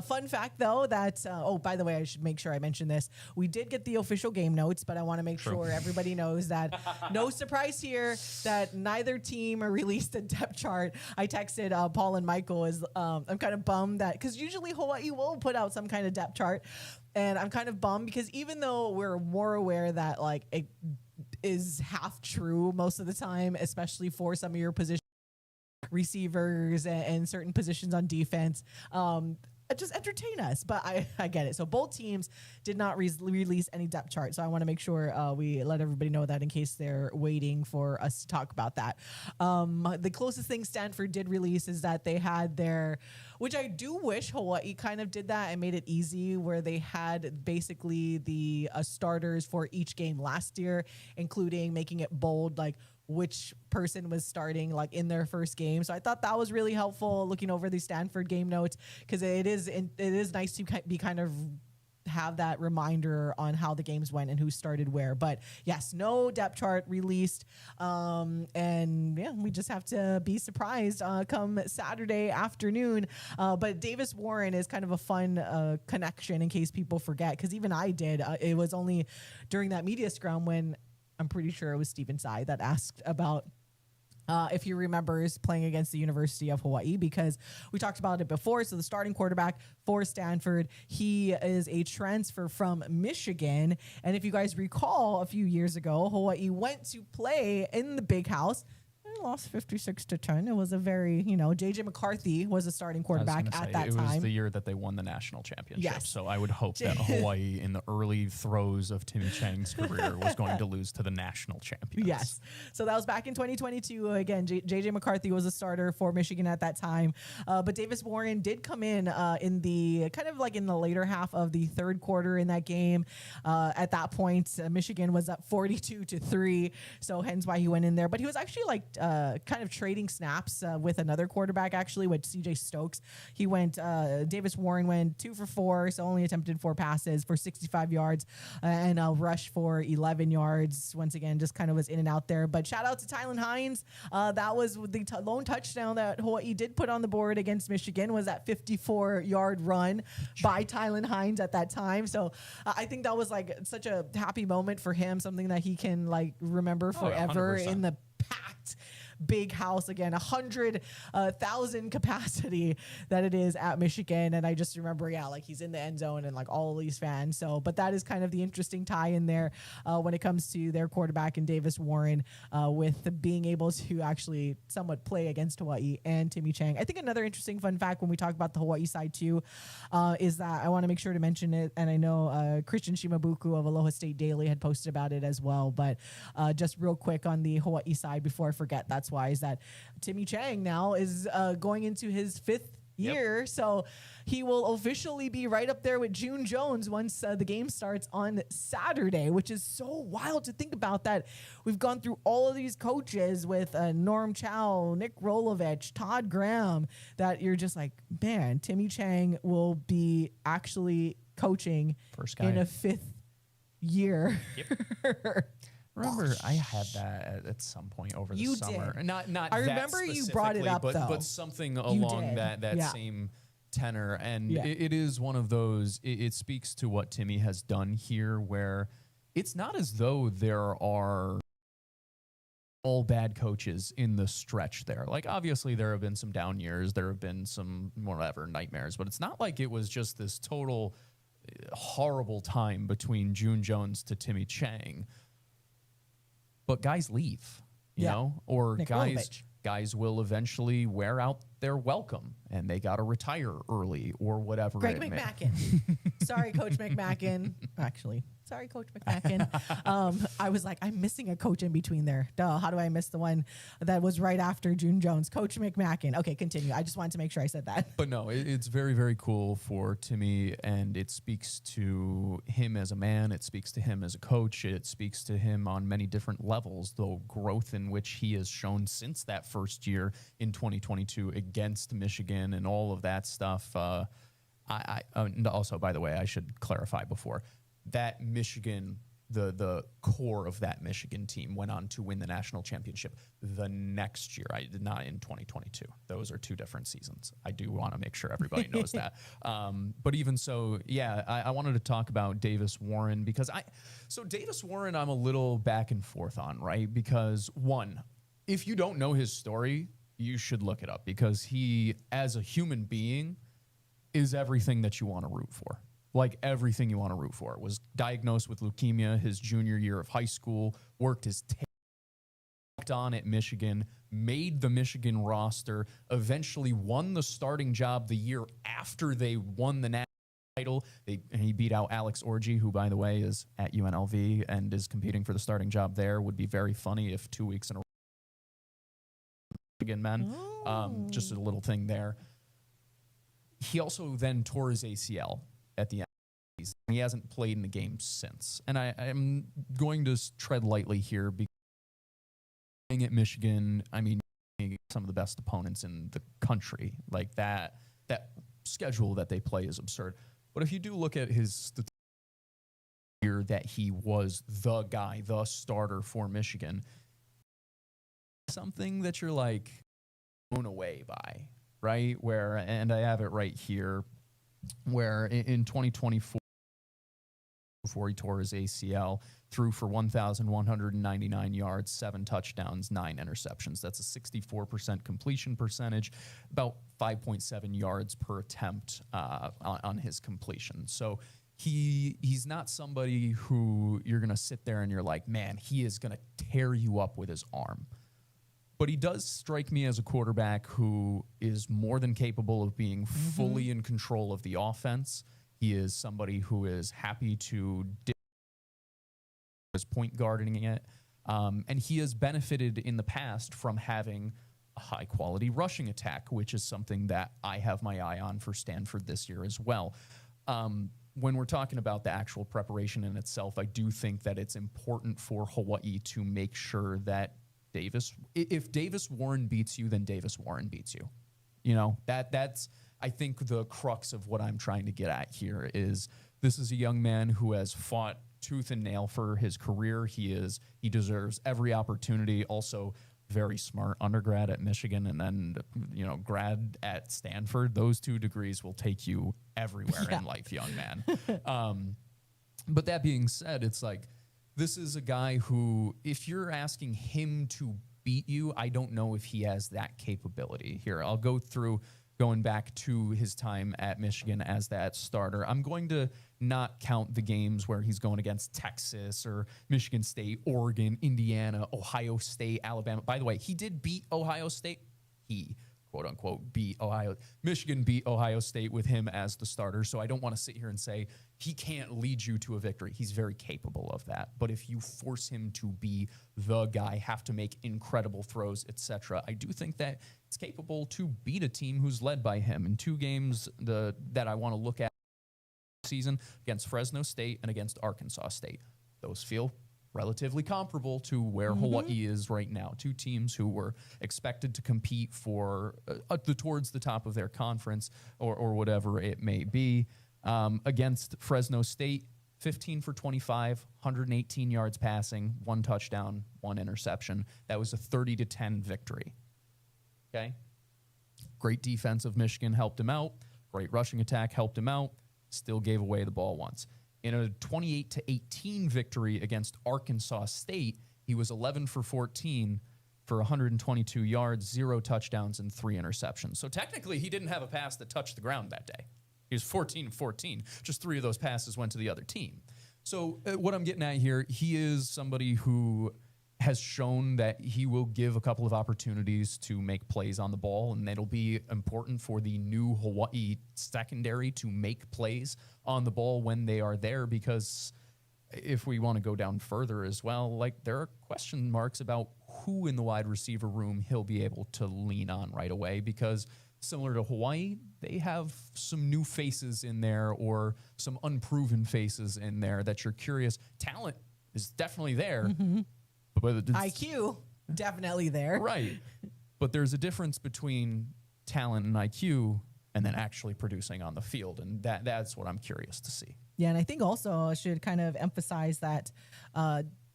Fun fact, though, that by the way, I should make sure I mention this. We did get the official game notes, but I want to make sure everybody knows that no surprise here that neither team released a depth chart. I texted Paul and Michael. I'm kind of bummed that, because usually Hawaii will put out some kind of depth chart, and I'm kind of bummed because even though we're more aware that it is half true most of the time, especially for some of your position receivers and certain positions on defense, just entertain us. But I get it. So both teams did not release any depth chart. So I want to make sure we let everybody know that in case they're waiting for us to talk about that. The closest thing Stanford did release is that they had which I do wish Hawaii kind of did that and made it easy, where they had basically the starters for each game last year, including making it bold, which person was starting in their first game. So I thought that was really helpful looking over the Stanford game notes, because it is nice to be kind of have that reminder on how the games went and who started where. But yes, no depth chart released. And yeah, we just have to be surprised come Saturday afternoon. But Davis Warren is kind of a fun connection in case people forget, because even I did. It was only during that media scrum when I'm pretty sure it was Stephen Tsai that asked about if he remembers playing against the University of Hawaii, because we talked about it before. So the starting quarterback for Stanford, he is a transfer from Michigan. And if you guys recall, a few years ago, Hawaii went to play in the Big House. Lost 56-10. It was a very, JJ McCarthy was a starting quarterback at that time. It was the year that they won the national championship. Yes. So I would hope that Hawaii, in the early throes of Timmy Chang's career, was going to lose to the national champions. Yes. So that was back in 2022. Again, JJ McCarthy was a starter for Michigan at that time. But Davis Warren did come in the kind of in the later half of the third quarter in that game. At that point, Michigan was up 42-3. So hence why he went in there. But he was actually kind of trading snaps with another quarterback, actually, with CJ Stokes. He went, Davis Warren went 2 for 4, so only attempted 4 passes for 65 yards and a rush for 11 yards. Once again, just kind of was in and out there. But shout out to Tylan Hines. That was the lone touchdown that Hawaii did put on the board against Michigan, was that 54-yard run by Tylan Hines at that time. So I think that was such a happy moment for him, something that he can remember forever in the packed big house again, 100,000 capacity that it is at Michigan. And I just remember, like he's in the end zone and like all these fans. So, but that is kind of the interesting tie in there when it comes to their quarterback and Davis Warren with being able to actually somewhat play against Hawaii and Timmy Chang. I think another interesting fun fact when we talk about the Hawaii side too is that I want to make sure to mention it. And I know Christian Shimabuku of Aloha State Daily had posted about it as well. But just real quick on the Hawaii side before I forget, that's why is that Timmy Chang now is going into his 5th year. Yep. So he will officially be right up there with June Jones once the game starts on Saturday, which is so wild to think about that. We've gone through all of these coaches with Norm Chow, Nick Rolovich, Todd Graham, that you're just like, man, Timmy Chang will be actually coaching in a 5th year. Yep. Remember, I had that at some point over the summer. Did. Not I remember you brought it up, but something along that same tenor. And it is one of those, it speaks to what Timmy has done here, where it's not as though there are all bad coaches in the stretch there. Like, obviously, there have been some down years. There have been some, whatever, nightmares. But it's not like it was just this total horrible time between June Jones to Timmy Chang. But guys leave, you know, or Nick guys will eventually wear out their welcome and they got to retire early or whatever. Greg McMackin. Sorry, Coach McMackin. Actually, sorry, Coach McMackin. I was like, I'm missing a coach in between there. Duh, how do I miss the one that was right after June Jones? Coach McMackin. Okay, continue. I just wanted to make sure I said that. But no, it's very, very cool for Timmy, and it speaks to him as a man. It speaks to him as a coach. It speaks to him on many different levels, the growth in which he has shown since that first year in 2022 against Michigan and all of that stuff. And also, by the way, I should clarify before, that Michigan, the core of that Michigan team went on to win the national championship the next year. I did not in 2022. Those are 2 different seasons. I do want to make sure everybody knows that. But even so, I wanted to talk about Davis Warren because Davis Warren, I'm a little back and forth on, right? Because one, if you don't know his story, you should look it up because he, as a human being, is everything that you want to root for. Like everything you want to root for. Was diagnosed with leukemia his junior year of high school, worked his tail on at Michigan, made the Michigan roster, eventually won the starting job the year after they won the national title. He beat out Alex Orji, who, by the way, is at UNLV and is competing for the starting job there. Would be very funny if 2 weeks in a row. Michigan men. Just a little thing there. He also then tore his ACL at the end. He hasn't played in the game since. And I'm going to tread lightly here because at Michigan, I mean, some of the best opponents in the country. Like that schedule that they play is absurd. But if you do look at his year that he was the guy, the starter for Michigan, something that you're like blown away by, right? And I have it right here, where in 2024, before he tore his ACL, threw for 1,199 yards, 7 touchdowns, 9 interceptions. That's a 64% completion percentage, about 5.7 yards per attempt on his completion. So he's not somebody who you're going to sit there and you're like, man, he is going to tear you up with his arm. But he does strike me as a quarterback who is more than capable of being fully in control of the offense. He is somebody who is happy to his point guarding it. And he has benefited in the past from having a high-quality rushing attack, which is something that I have my eye on for Stanford this year as well. When we're talking about the actual preparation in itself, I do think that it's important for Hawaii to make sure that if Davis Warren beats you, then Davis Warren beats you. You know, that's, I think, the crux of what I'm trying to get at here is this is a young man who has fought tooth and nail for his career. He deserves every opportunity. Also, very smart undergrad at Michigan and then, grad at Stanford. Those 2 degrees will take you everywhere in life, young man. But that being said, it's like, this is a guy who, if you're asking him to beat you. I don't know if he has that capability. Here, I'll go through going back to his time at Michigan as that starter. I'm going to not count the games where he's going against Texas or Michigan State, Oregon, Indiana, Ohio State, Alabama. By the way, he did beat Ohio State. He, quote unquote, Michigan beat Ohio State with him as the starter. So I don't want to sit here and say he can't lead you to a victory. He's very capable of that. But if you force him to be the guy, have to make incredible throws, etc., I do think that it's capable to beat a team who's led by him. In 2 games that I want to look at season, against Fresno State and against Arkansas State, those feel relatively comparable to where Hawaii is right now. 2 teams who were expected to compete for towards the top of their conference or whatever it may be. Against Fresno State, 15 for 25, 118 yards passing, 1 touchdown, 1 interception. That was a 30-10 victory. Okay? Great defense of Michigan helped him out. Great rushing attack helped him out. Still gave away the ball once. In a 28-18 victory against Arkansas State, he was 11 for 14 for 122 yards, 0 touchdowns, and 3 interceptions. So technically, he didn't have a pass that touched the ground that day. He was 14-14. Just 3 of those passes went to the other team. So what I'm getting at here, he is somebody who has shown that he will give a couple of opportunities to make plays on the ball, and it'll be important for the new Hawaii secondary to make plays on the ball when they are there, because if we want to go down further as well, like, there are question marks about who in the wide receiver room he'll be able to lean on right away, because similar to Hawaii, they have some new faces in there or some unproven faces in there that you're curious. Talent is definitely there. But IQ, definitely there. Right. But there's a difference between talent and IQ and then actually producing on the field. And that's what I'm curious to see. Yeah, and I think also I should kind of emphasize that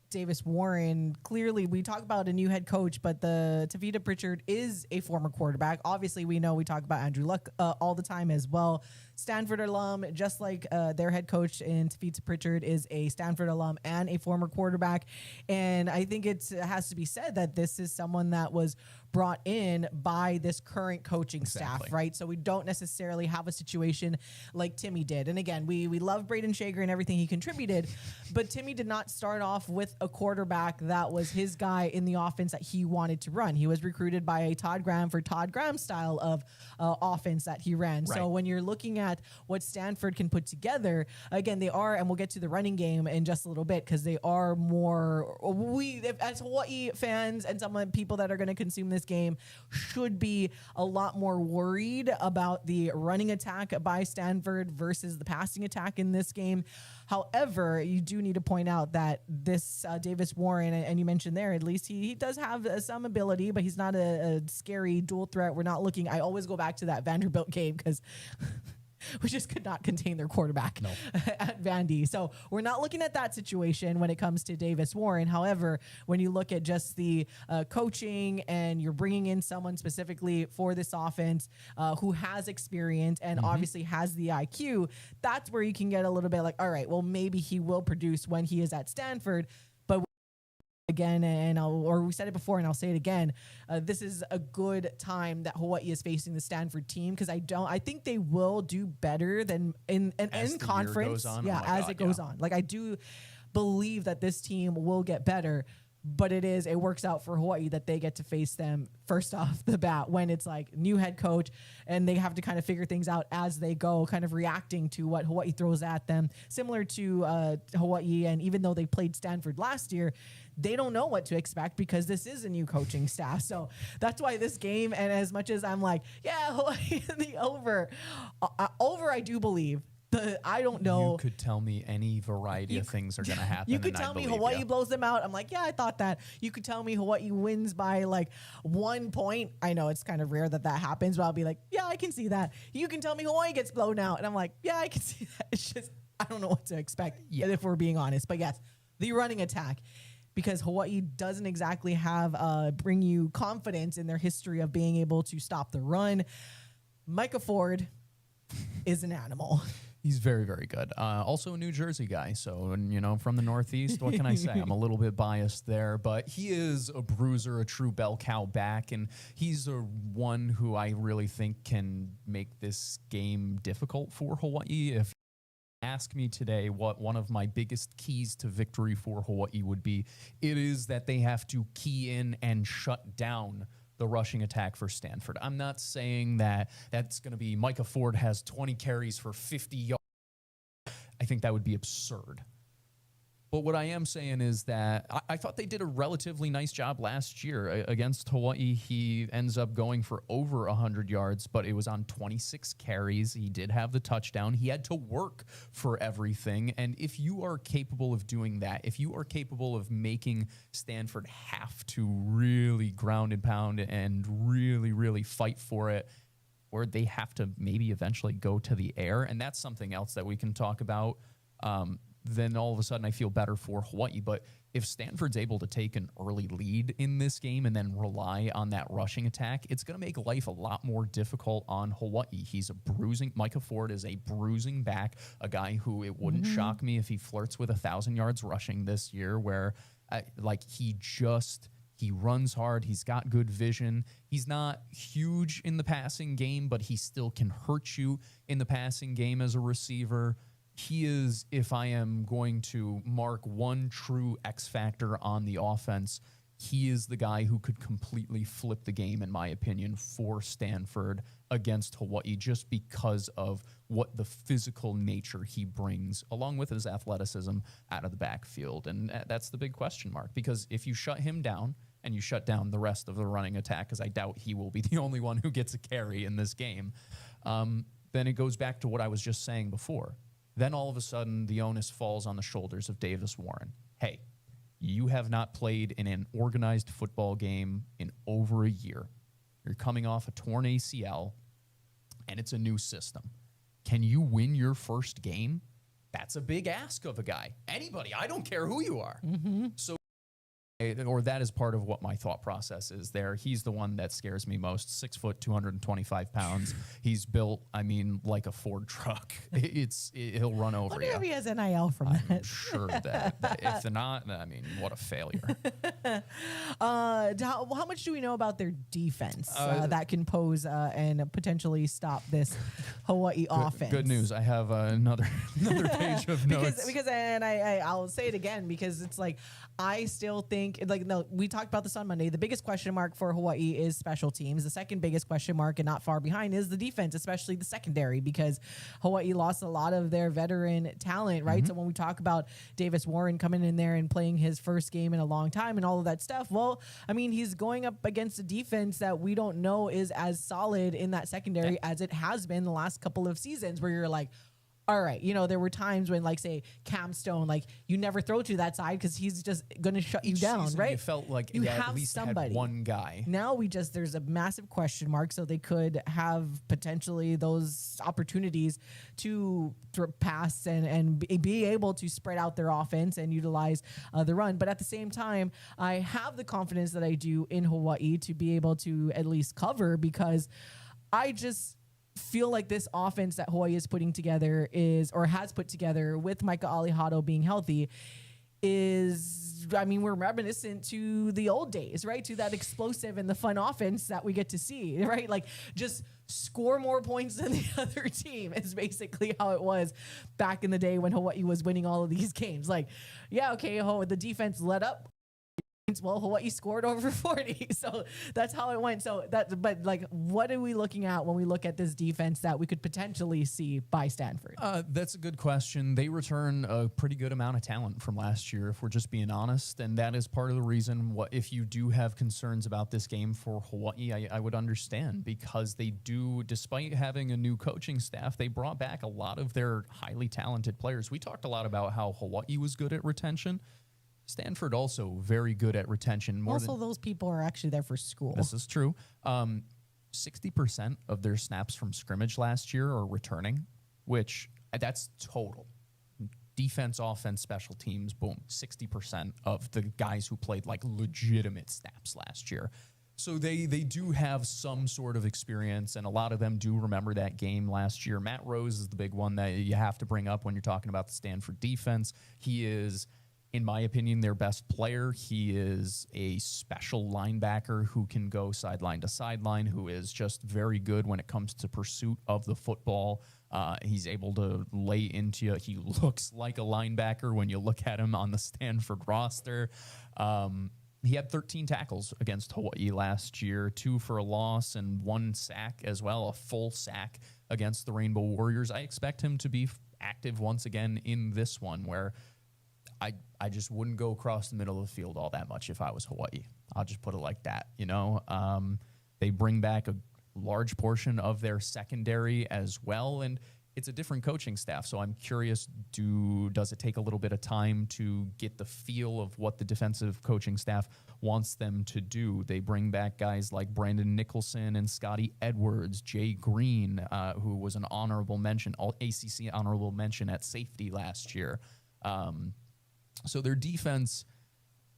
Davis Warren, clearly we talk about a new head coach, but the Tavita Pritchard is a former quarterback. Obviously, we know we talk about Andrew Luck all the time as well. Stanford alum, just like their head coach in Tavita Pritchard is a Stanford alum and a former quarterback. And I think it has to be said that this is someone that was brought in by this current coaching staff, right? So we don't necessarily have a situation like Timmy did. And again, we love Braden Shager and everything he contributed, but Timmy did not start off with a quarterback that was his guy in the offense that he wanted to run. He was recruited by a Todd Graham for Todd Graham's style of offense that he ran. Right. So when you're looking at what Stanford can put together, again, they are, and we'll get to the running game in just a little bit, because they are more, as Hawaii fans and some of the people that are going to consume this game should be a lot more worried about the running attack by Stanford versus the passing attack in this game. However, you do need to point out that this Davis Warren, and you mentioned there, at least he does have some ability, but he's not a scary dual threat. We're not looking, I always go back to that Vanderbilt game because we just could not contain their quarterback at Vandy. So we're not looking at that situation when it comes to Davis Warren. However, when you look at just the coaching and you're bringing in someone specifically for this offense who has experience and obviously has the IQ, that's where you can get a little bit like, all right, well, maybe he will produce when he is at Stanford. But again, or we said it before and I'll say it again, this is a good time that Hawaii is facing the Stanford team, because I think they will do better than in conference. As it goes on. Like, I do believe that this team will get better, but it works out for Hawaii that they get to face them first off the bat when it's like new head coach and they have to kind of figure things out as they go, kind of reacting to what Hawaii throws at them, similar to Hawaii. And even though they played Stanford last year, they don't know what to expect because this is a new coaching staff. So that's why this game, and as much as I'm like, yeah, Hawaii in the over, I do believe. I don't know. You could tell me any variety of things are going to happen. You could tell me Hawaii blows them out. I'm like, yeah, I thought that. You could tell me Hawaii wins by like 1 point. I know it's kind of rare that happens, but I'll be like, yeah, I can see that. You can tell me Hawaii gets blown out. And I'm like, yeah, I can see that. It's just, I don't know what to expect if we're being honest. But yes, the running attack, because Hawaii doesn't exactly have bring you confidence in their history of being able to stop the run. Micah Ford is an animal. He's very, very good. Also a New Jersey guy. So, you know, from the Northeast, what can I say? I'm a little bit biased there, but he is a bruiser, a true bell cow back. And he's a one who I really think can make this game difficult for Hawaii. If you ask me today what one of my biggest keys to victory for Hawaii would be, it is that they have to key in and shut down the rushing attack for Stanford. I'm not saying that that's going to be Micah Ford has 20 carries for 50 yards. I think that would be absurd. But what I am saying is that I thought they did a relatively nice job last year against Hawaii. He ends up going for over 100 yards, but it was on 26 carries. He did have the touchdown. He had to work for everything. And if you are capable of doing that, if you are capable of making Stanford have to really ground and pound and really, really fight for it, or they have to maybe eventually go to the air, and that's something else that we can talk about, then all of a sudden I feel better for Hawaii. But if Stanford's able to take an early lead in this game and then rely on that rushing attack, it's going to make life a lot more difficult on Hawaii. He's a bruising, Micah Ford is a bruising back, a guy who it wouldn't shock me if he flirts with 1,000 yards rushing this year, where he runs hard. He's got good vision. He's not huge in the passing game, but he still can hurt you in the passing game as a receiver. He is, if I am going to mark one true X factor on the offense, he is the guy who could completely flip the game, in my opinion, for Stanford against Hawaii, just because of what the physical nature he brings, along with his athleticism, out of the backfield. And that's the big question mark, because if you shut him down and you shut down the rest of the running attack, because I doubt he will be the only one who gets a carry in this game, then it goes back to what I was just saying before. Then all of a sudden, the onus falls on the shoulders of Davis Warren. Hey, you have not played in an organized football game in over a year. You're coming off a torn ACL, and it's a new system. Can you win your first game? That's a big ask of a guy. Anybody, I don't care who you are. So, or that is part of what my thought process is there. He's the one that scares me most. 6 foot, 225 pounds. He's built, I mean, like a Ford truck. He'll run over you. I wonder if he has NIL from that. I'm sure that if not, I mean, what a failure. How much do we know about their defense that can pose and potentially stop this Hawaii offense? Good news. I have another page of notes. Because I'll say it again, because it's like, I still think, we talked about this on Monday. The biggest question mark for Hawaii is special teams. The second biggest question mark, and not far behind, is the defense, especially the secondary, because Hawaii lost a lot of their veteran talent, right? So when we talk about Davis Warren coming in there and playing his first game in a long time and all of that stuff, well, I mean, he's going up against a defense that we don't know is as solid in that secondary as it has been the last couple of seasons, where you're like, all right, there were times when, like, say, Cam Stone, like, you never throw to that side because he's just going to shut you down, right? You felt like you have have at least somebody. had one guy. Now there's a massive question mark, so they could have potentially those opportunities to pass and be able to spread out their offense and utilize the run. But at the same time, I have the confidence that I do in Hawaii to be able to at least cover, because I just feel like this offense that Hawaii is putting together has put together with Micah Alihado being healthy we're reminiscent to the old days, right? To that explosive and the fun offense that we get to see, right? Like, just score more points than the other team is basically how it was back in the day when Hawaii was winning all of these games. Like, yeah, okay, the defense let up. Well, Hawaii scored over 40, so that's how it went. But what are we looking at when we look at this defense that we could potentially see by Stanford? That's a good question. They return a pretty good amount of talent from last year, if we're just being honest, and that is part of the reason. If you do have concerns about this game for Hawaii, I would understand, because they do, despite having a new coaching staff, they brought back a lot of their highly talented players. We talked a lot about how Hawaii was good at retention. Stanford also very good at retention. Those people are actually there for school. This is true. 60% of their snaps from scrimmage last year are returning, which that's total. Defense, offense, special teams, boom, 60% of the guys who played like legitimate snaps last year. So they do have some sort of experience, and a lot of them do remember that game last year. Matt Rose is the big one that you have to bring up when you're talking about the Stanford defense. He is, in my opinion, their best player. He is a special linebacker who can go sideline to sideline, who is just very good when it comes to pursuit of the football. He's able to lay into you. He looks like a linebacker when you look at him on the Stanford roster. He had 13 tackles against Hawaii last year, 2 for a loss and 1 sack as well, a full sack against the Rainbow Warriors. I expect him to be active once again in this one, where I just wouldn't go across the middle of the field all that much if I was Hawaii. I'll just put it like that, you know. They bring back a large portion of their secondary as well, and it's a different coaching staff, so I'm curious, does it take a little bit of time to get the feel of what the defensive coaching staff wants them to do? They bring back guys like Brandon Nicholson and Scotty Edwards, Jay Green, who was an honorable mention, all ACC honorable mention at safety last year. So their defense,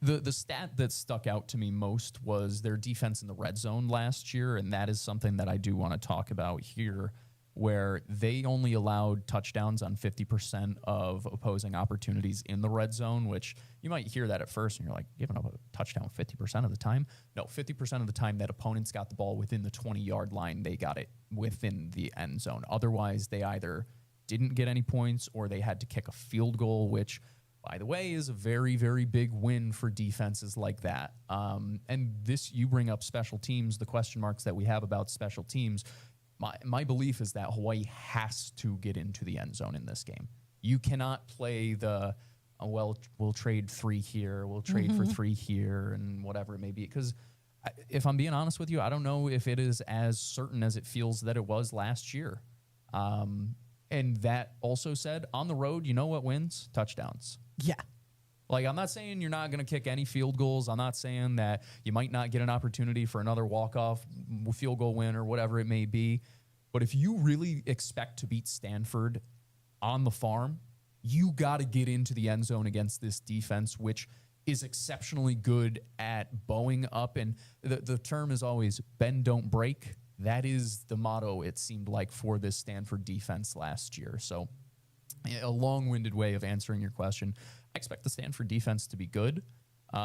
the stat that stuck out to me most was their defense in the red zone last year, and that is something that I do want to talk about here, where they only allowed touchdowns on 50% of opposing opportunities in the red zone, which you might hear that at first and you're like, giving up a touchdown 50% of the time? No, 50% of the time that opponents got the ball within the 20-yard line, they got it within the end zone. Otherwise, they either didn't get any points or they had to kick a field goal, which, by the way, is a very, very big win for defenses like that. And this, you bring up special teams, the question marks that we have about special teams. My belief is that Hawaii has to get into the end zone in this game. You cannot play the, we'll trade 3 here, we'll trade for 3 here, and whatever it may be. Because if I'm being honest with you, I don't know if it is as certain as it feels that it was last year. And that also said, on the road, you know what wins? Touchdowns. Yeah. Like, I'm not saying you're not going to kick any field goals. I'm not saying that you might not get an opportunity for another walk-off field goal win or whatever it may be. But if you really expect to beat Stanford on the farm, you got to get into the end zone against this defense, which is exceptionally good at bowing up. And the term is always bend, don't break. That is the motto, it seemed like, for this Stanford defense last year. So a long-winded way of answering your question. I expect the Stanford defense to be good, but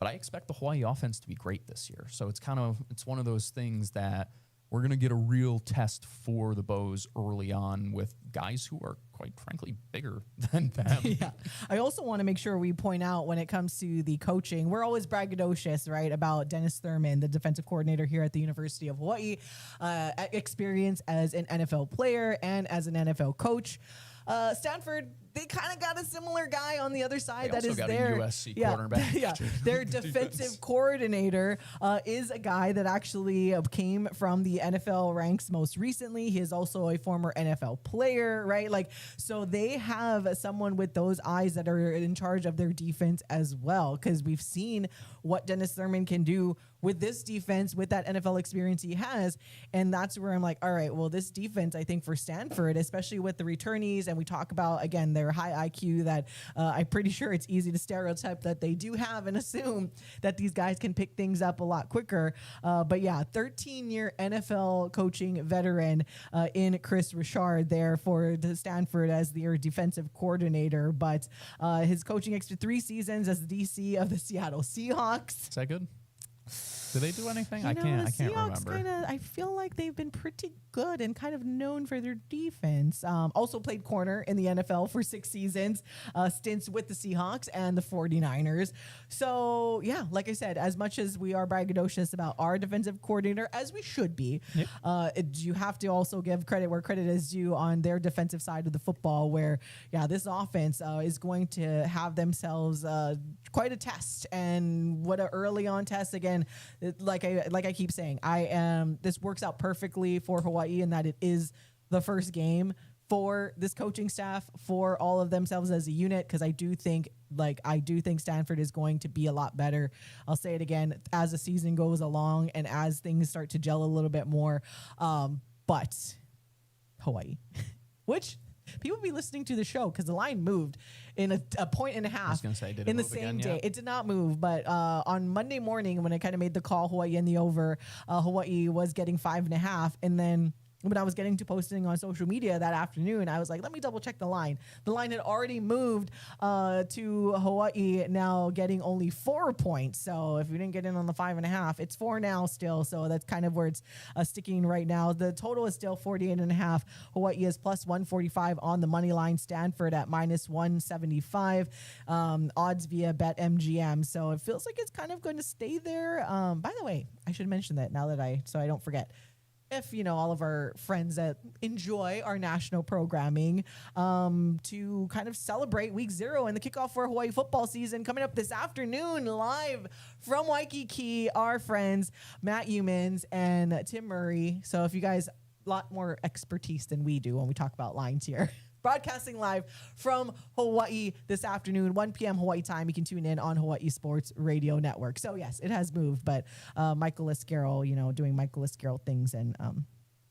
I expect the Hawaii offense to be great this year. So it's one of those things that we're going to get a real test for the Bows early on with guys who are, quite frankly, bigger than them. Yeah. I also want to make sure we point out when it comes to the coaching, we're always braggadocious, right, about Dennis Thurman, the defensive coordinator here at the University of Hawaii, experience as an NFL player and as an NFL coach. Stanford, they kind of got a similar guy on the other side. That is their USC quarterback. Yeah, their defensive coordinator is a guy that actually came from the NFL ranks most recently. He is also a former NFL player, right? Like, so they have someone with those eyes that are in charge of their defense as well, because we've seen what Dennis Thurman can do with this defense, with that NFL experience he has. And that's where I'm like, all right, well, this defense, I think for Stanford, especially with the returnees, and we talk about, again, their high IQ that I'm pretty sure it's easy to stereotype that they do have and assume that these guys can pick things up a lot quicker. But yeah, 13-year NFL coaching veteran in Chris Richard there for the Stanford as their defensive coordinator. But his coaching extra 3 seasons as the DC of the Seattle Seahawks. Is that good? Do they do anything? You I know, can't the Seahawks remember. I feel like they've been pretty good and kind of known for their defense. Also played corner in the NFL for 6 seasons, stints with the Seahawks and the 49ers. So, yeah, like I said, as much as we are braggadocious about our defensive coordinator, as we should be, you have to also give credit where credit is due on their defensive side of the football, where, yeah, this offense is going to have themselves quite a test. And what an early on test. Again, like I keep saying, this works out perfectly for Hawaii in that it is the first game for this coaching staff, for all of themselves as a unit, because I do think Stanford is going to be a lot better. I'll say it again, as the season goes along and as things start to gel a little bit more. But Hawaii, which people be listening to the show because the line moved in a point and a half. I was going to say, did it in the move same again day. yet? It did not move, but on Monday morning when I kind of made the call, Hawaii in the over, Hawaii was getting 5.5, and then when I was getting to posting on social media that afternoon, I was like, let me double check the line. The line had already moved to Hawaii now getting only 4 points. So if you didn't get in on the 5.5, it's 4 now still. So that's kind of where it's sticking right now. The total is still 48.5. Hawaii is plus 145 on the money line. Stanford at minus 175. Odds via BetMGM. So it feels like it's kind of going to stay there. By the way, I should mention that now that so I don't forget. If, all of our friends that enjoy our national programming to kind of celebrate week 0 and the kickoff for Hawaii football season coming up this afternoon live from Waikiki, our friends Matt Humans and Tim Murray. So if you guys, a lot more expertise than we do when we talk about lines here. Broadcasting live from Hawaii this afternoon, 1 p.m. Hawaii time. You can tune in on Hawaii Sports Radio Network. So, yes, it has moved, but Michael Iscarroll, doing Michael Iscarroll things and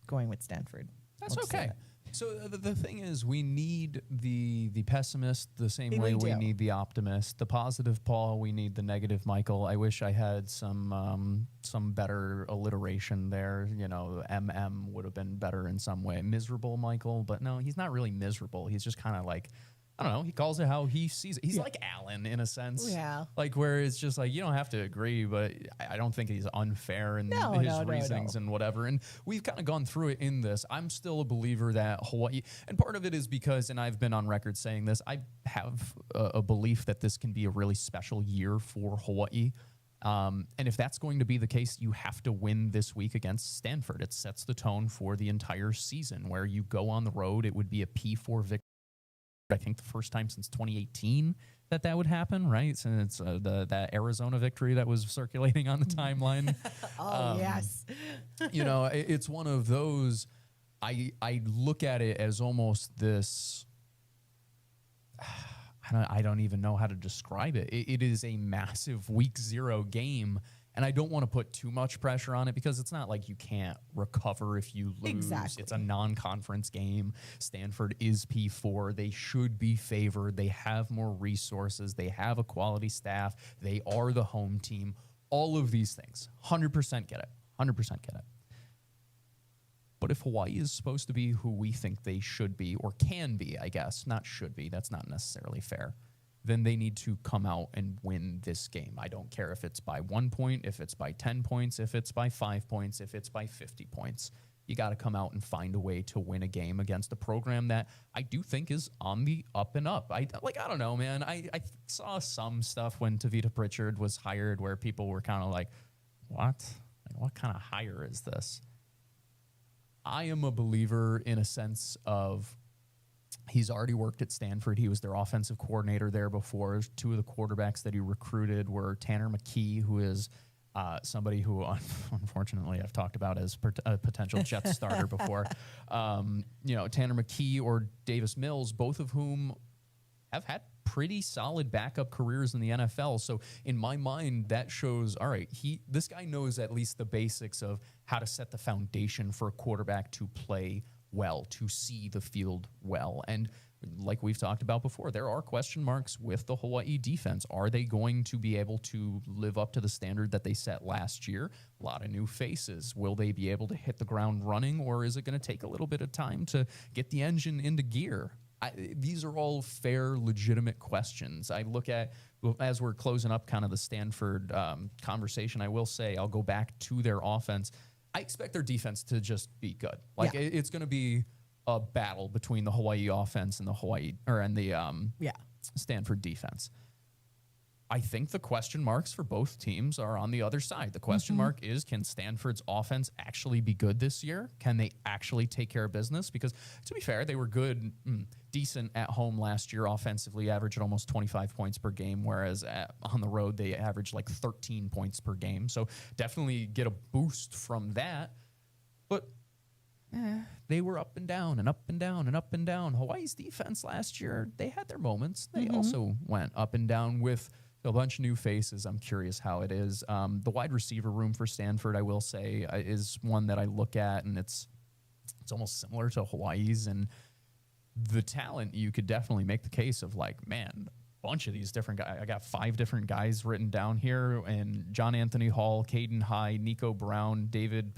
going with Stanford. That's okay. So the thing is, we need the pessimist the same way we need the optimist. The positive Paul, we need the negative Michael. I wish I had some better alliteration there. MM would have been better in some way. Miserable Michael, but no, he's not really miserable. He's just kind of like, I don't know. He calls it how he sees it. He's like Alan in a sense. Yeah. Like where it's just like, you don't have to agree, but I don't think he's unfair in his reasonings and whatever. And we've kind of gone through it in this. I'm still a believer that Hawaii, and part of it is because, and I've been on record saying this, I have a belief that this can be a really special year for Hawaii. And if that's going to be the case, you have to win this week against Stanford. It sets the tone for the entire season where you go on the road. It would be a P4 victory. I think the first time since 2018 that would happen, right? Since that Arizona victory that was circulating on the timeline. Yes. It's one of those. I look at it as almost this. I don't even know how to describe it. It is a massive week 0 game. And I don't want to put too much pressure on it because it's not like you can't recover if you lose. Exactly. It's a non-conference game. Stanford is P4. They should be favored. They have more resources. They have a quality staff. They are the home team. All of these things. 100% get it. 100% get it. But if Hawaii is supposed to be who we think they should be, or can be, I guess, not should be, that's not necessarily fair, then they need to come out and win this game. I don't care if it's by 1 point, if it's by 10 points, if it's by 5 points, if it's by 50 points. You got to come out and find a way to win a game against a program that I do think is on the up and up. I don't know, man. I saw some stuff when Tavita Pritchard was hired where people were kind of like, what? What kind of hire is this? I am a believer in a sense of he's already worked at Stanford. He was their offensive coordinator there before. 2 of the quarterbacks that he recruited were Tanner McKee, who is somebody who, unfortunately, I've talked about as a potential Jets starter before. Tanner McKee or Davis Mills, both of whom have had pretty solid backup careers in the NFL. So in my mind, that shows, all right, this guy knows at least the basics of how to set the foundation for a quarterback to play well, to see the field well. And like we've talked about before, there are question marks with the Hawaii defense. Are they going to be able to live up to the standard that they set last year? A lot of new faces. Will they be able to hit the ground running, or is it going to take a little bit of time to get the engine into gear? These are all fair, legitimate questions. I look at, as we're closing up kind of the Stanford conversation, I will say, I'll go back to their offense. I expect their defense to just be good. It's going to be a battle between the Hawaii offense and the Stanford defense. I think the question marks for both teams are on the other side. The question mark is, can Stanford's offense actually be good this year? Can they actually take care of business? Because to be fair, they were good, decent at home last year offensively, averaged almost 25 points per game, whereas on the road they averaged like 13 points per game. So definitely get a boost from that. But they were up and down and up and down and up and down. Hawaii's defense last year, they had their moments. They also went up and down with a bunch of new faces. I'm curious how it is. The wide receiver room for Stanford, I will say, is one that I look at, and it's almost similar to Hawaii's. And the talent, you could definitely make the case of like, man, a bunch of these different guys. I got 5 different guys written down here, and John Anthony Hall, Caden High, Nico Brown, David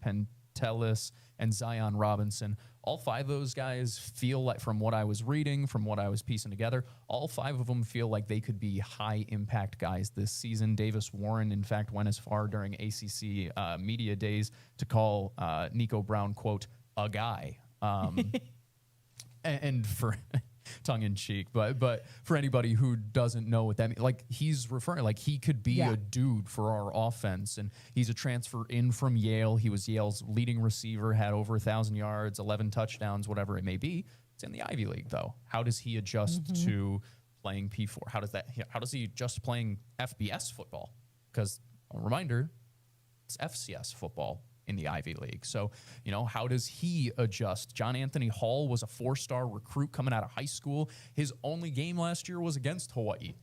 Pentelis, and Zion Robinson. All 5 of those guys feel like, from what I was reading, from what I was piecing together, all 5 of them feel like they could be high impact guys this season. Davis Warren, in fact, went as far during ACC media days to call Nico Brown, quote, a guy. And for tongue in cheek, but for anybody who doesn't know what that means, like he's referring, like he could be a dude for our offense, and he's a transfer in from Yale. He was Yale's leading receiver, had over 1,000 yards, 11 touchdowns, whatever it may be. It's in the Ivy League though. How does he adjust to playing P4? How does he adjust playing FBS football? Because a reminder, it's FCS football in the Ivy League. So, you know, how does he adjust? John Anthony Hall was a 4-star recruit coming out of high school. His only game last year was against Hawaii.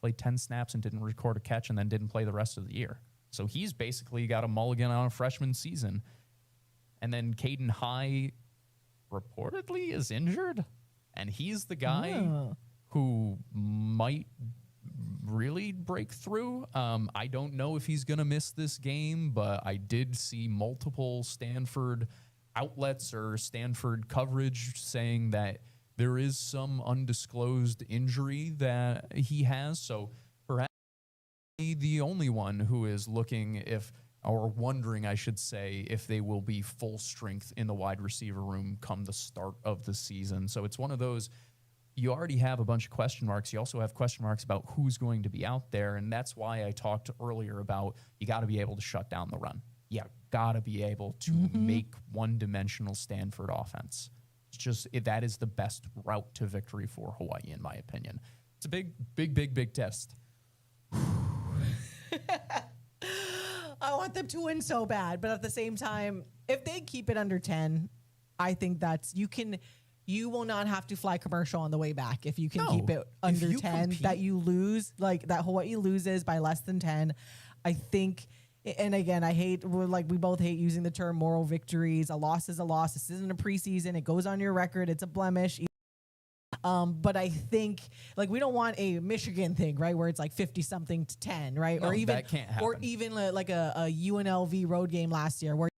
Played 10 snaps and didn't record a catch, and then didn't play the rest of the year. So he's basically got a mulligan on a freshman season. And then Caden High reportedly is injured, and he's the guy who might really break through. I don't know if he's going to miss this game, but I did see multiple Stanford outlets or Stanford coverage saying that there is some undisclosed injury that he has. So perhaps the only one who is looking or wondering, I should say, if they will be full strength in the wide receiver room come the start of the season. So it's one of those, you already have a bunch of question marks. You also have question marks about who's going to be out there. And that's why I talked earlier about you got to be able to shut down the run. You got to be able to make one-dimensional Stanford offense. It's just, that is the best route to victory for Hawaii, in my opinion. It's a big test. I want them to win so bad, but at the same time, if they keep it under 10, I think you will not have to fly commercial on the way back if you can keep it under 10. That you lose, like that Hawaii loses by less than 10. I think, and again, we both hate using the term moral victories. A loss is a loss. This isn't a preseason. It goes on your record. It's a blemish. But I think, like, we don't want a Michigan thing, right, where it's like 50-something to 10, right? No, that can't happen. Or even like a UNLV road game last year where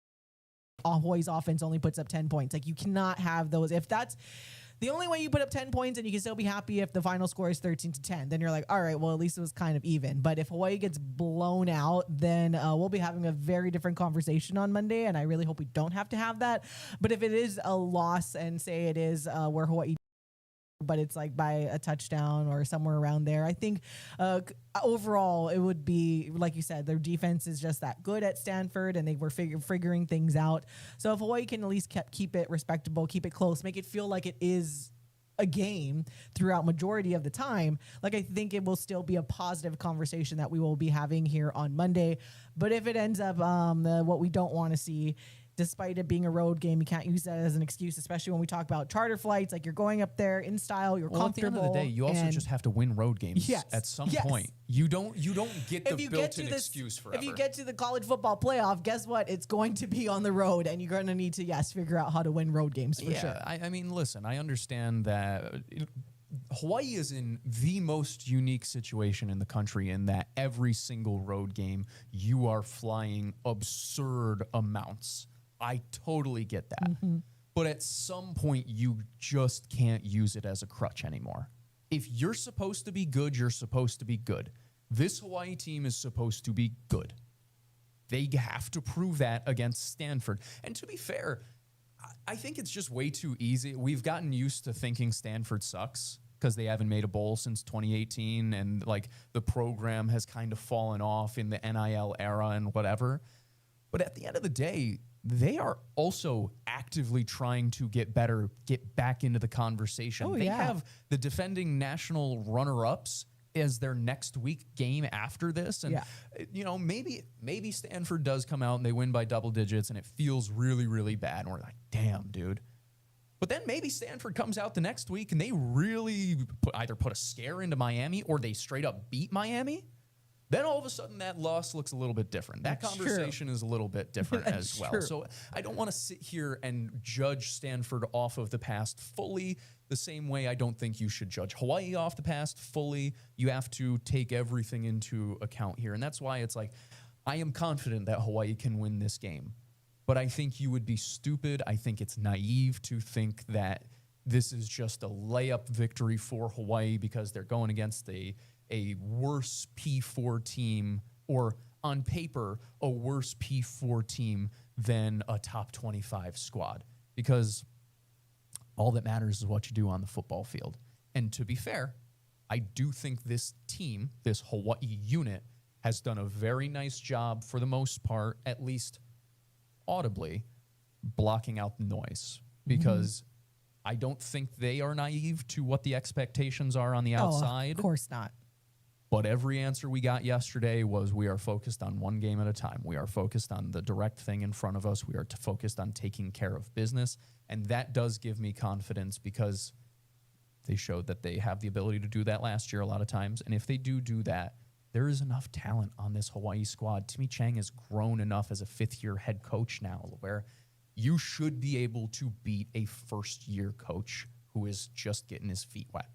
Hawaii's offense only puts up 10 points. Like, you cannot have those. If that's the only way you put up 10 points and you can still be happy if the final score is 13-10, then you're like, all right, well, at least it was kind of even. But if Hawaii gets blown out, then we'll be having a very different conversation on Monday, and I really hope we don't have to have that. But if it is a loss, and say it is where Hawaii, but it's like by a touchdown or somewhere around there, I think overall it would be, like you said, their defense is just that good at Stanford, and they were figuring things out. So if Hawaii can at least keep it respectable, keep it close, make it feel like it is a game throughout majority of the time, like, I think it will still be a positive conversation that we will be having here on Monday. But if it ends up what we don't want to see, despite it being a road game, you can't use that as an excuse, especially when we talk about charter flights. Like, you're going up there in style, you're comfortable. At the end of the day, you also just have to win road games at some point. You don't get the built-in excuse forever. If you get to the college football playoff, guess what? It's going to be on the road, and you're going to need to, figure out how to win road games for sure. I mean, listen, I understand that Hawaii is in the most unique situation in the country in that every single road game, you are flying absurd amounts. I totally get that. But at some point, you just can't use it as a crutch anymore. If you're supposed to be good, you're supposed to be good. This Hawaii team is supposed to be good. They have to prove that against Stanford. And to be fair, I think it's just way too easy. We've gotten used to thinking Stanford sucks because they haven't made a bowl since 2018, and like the program has kind of fallen off in the NIL era and whatever. But at the end of the day, they are also actively trying to get better, get back into the conversation. They have the defending national runner-ups as their next week game after this. And, you know, maybe Stanford does come out and they win by double digits and it feels really, really bad. And we're like, damn, dude. But then maybe Stanford comes out the next week and they really either put a scare into Miami or they straight up beat Miami. Then all of a sudden that loss looks a little bit different. That That's conversation is a little bit different as well. true. So I don't want to sit here and judge Stanford off of the past fully the same way I don't think you should judge Hawaii off the past fully. You have to take everything into account here. And that's why it's like, I am confident that Hawaii can win this game. But I think you would be stupid. I think it's naive to think that this is just a layup victory for Hawaii because they're going against a worse P4 team, or on paper, a worse P4 team than a top 25 squad. Because all that matters is what you do on the football field. And to be fair, I do think this team, this Hawaii unit, has done a very nice job for the most part, at least audibly, blocking out the noise. Because I don't think they are naive to what the expectations are on the outside. Of course not. But every answer we got yesterday was, we are focused on one game at a time. We are focused on the direct thing in front of us. We are focused on taking care of business. And that does give me confidence, because they showed that they have the ability to do that last year a lot of times. And if they do that, there is enough talent on this Hawaii squad. Timmy Chang has grown enough as a fifth-year head coach now, where you should be able to beat a first-year coach who is just getting his feet wet.